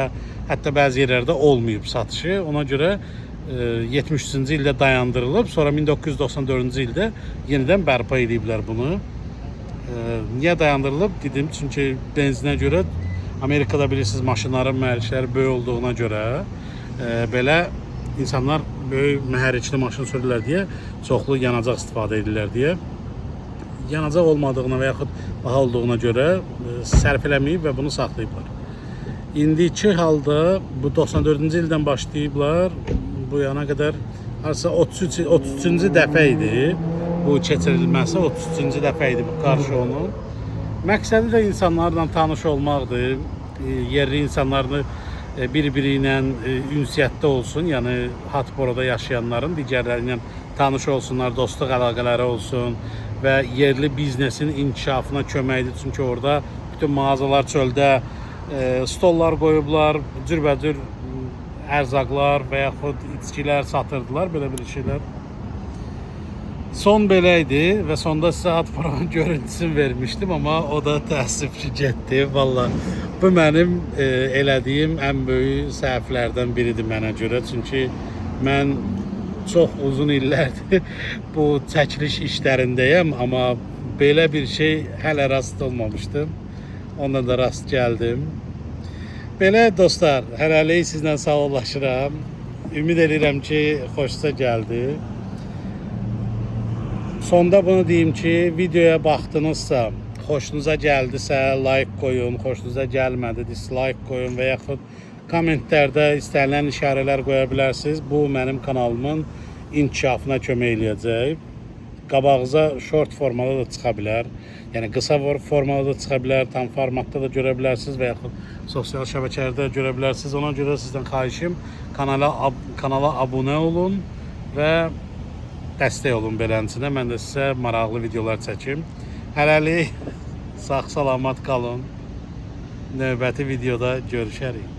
hətta bəzi yerlərdə olmayıb satışı. Ona görə 73-cü ildə dayandırılıb, sonra 1994-cü ildə yenidən bərpa ediblər bunu. Niyə dayandırılıb? Dedim, çünki benzinə görə Amerikada bilirsiniz maşınların məhərrikləri böyük olduğuna görə belə insanlar böyük məhərrikli maşın sürürlər deyə çoxlu yanacaq istifadə edirlər deyə. Yanacaq olmadığına və yaxud baha olduğuna görə sərf eləməyib və bunu saxlayıblar. İndiki halda bu 94-cü ildən başlayıblar, bu yana qədər harasa 33-cü dəfə idi bu keçirilməsi, 33-cü dəfə idi bu qarşı onun. Məqsədi də insanlarla tanış olmaqdır, yerli insanlarını bir-biri ilə ünsiyyətdə olsun, yəni Hatborada yaşayanların digərləri ilə tanış olsunlar, dostluq əlaqələri olsun və yerli biznesin inkişafına köməkdir. Çünki orada bütün mağazalar çöldə stollar qoyublar, cürbəcür ərzaqlar və yaxud içkilər satırdılar, belə bir şeylər. Son belə idi və sonda sizə Adparanın görüntüsünü vermişdim, amma o da təəssüf ki, getdi. Valla bu mənim elədiyim ən böyük səhvlərdən biridir mənə görə. Çünki mən çox uzun illərdir bu çəkiliş işlərindəyəm, amma belə bir şey hələ rast olmamışdım. Ondan da rast gəldim. Belə dostlar, hələlik sizlə sağollaşıram. Ümid edirəm ki, xoşunuza gəldi. Sonda bunu deyim ki, videoya baxdınızsa, xoşunuza gəldisə like qoyun, xoşunuza gəlmədi dislike qoyun və yaxud kommentlərdə istənilən işarələr qoya bilərsiniz. Bu mənim kanalımın inkişafına kömək eləyəcək. Qabağınıza short formada da çıxa bilər. Yəni qısa formada da çıxa bilər, tam formatda da görə bilərsiniz və yaxud sosial şəbəkələrdə görə bilərsiniz. Ona görə sizdən xahişim kanala abunə olun və dəstək olun beləsinə. Mən də sizə maraqlı videolar çəkim. Hələlik sağ salamat qalın. Növbəti videoda görüşərik.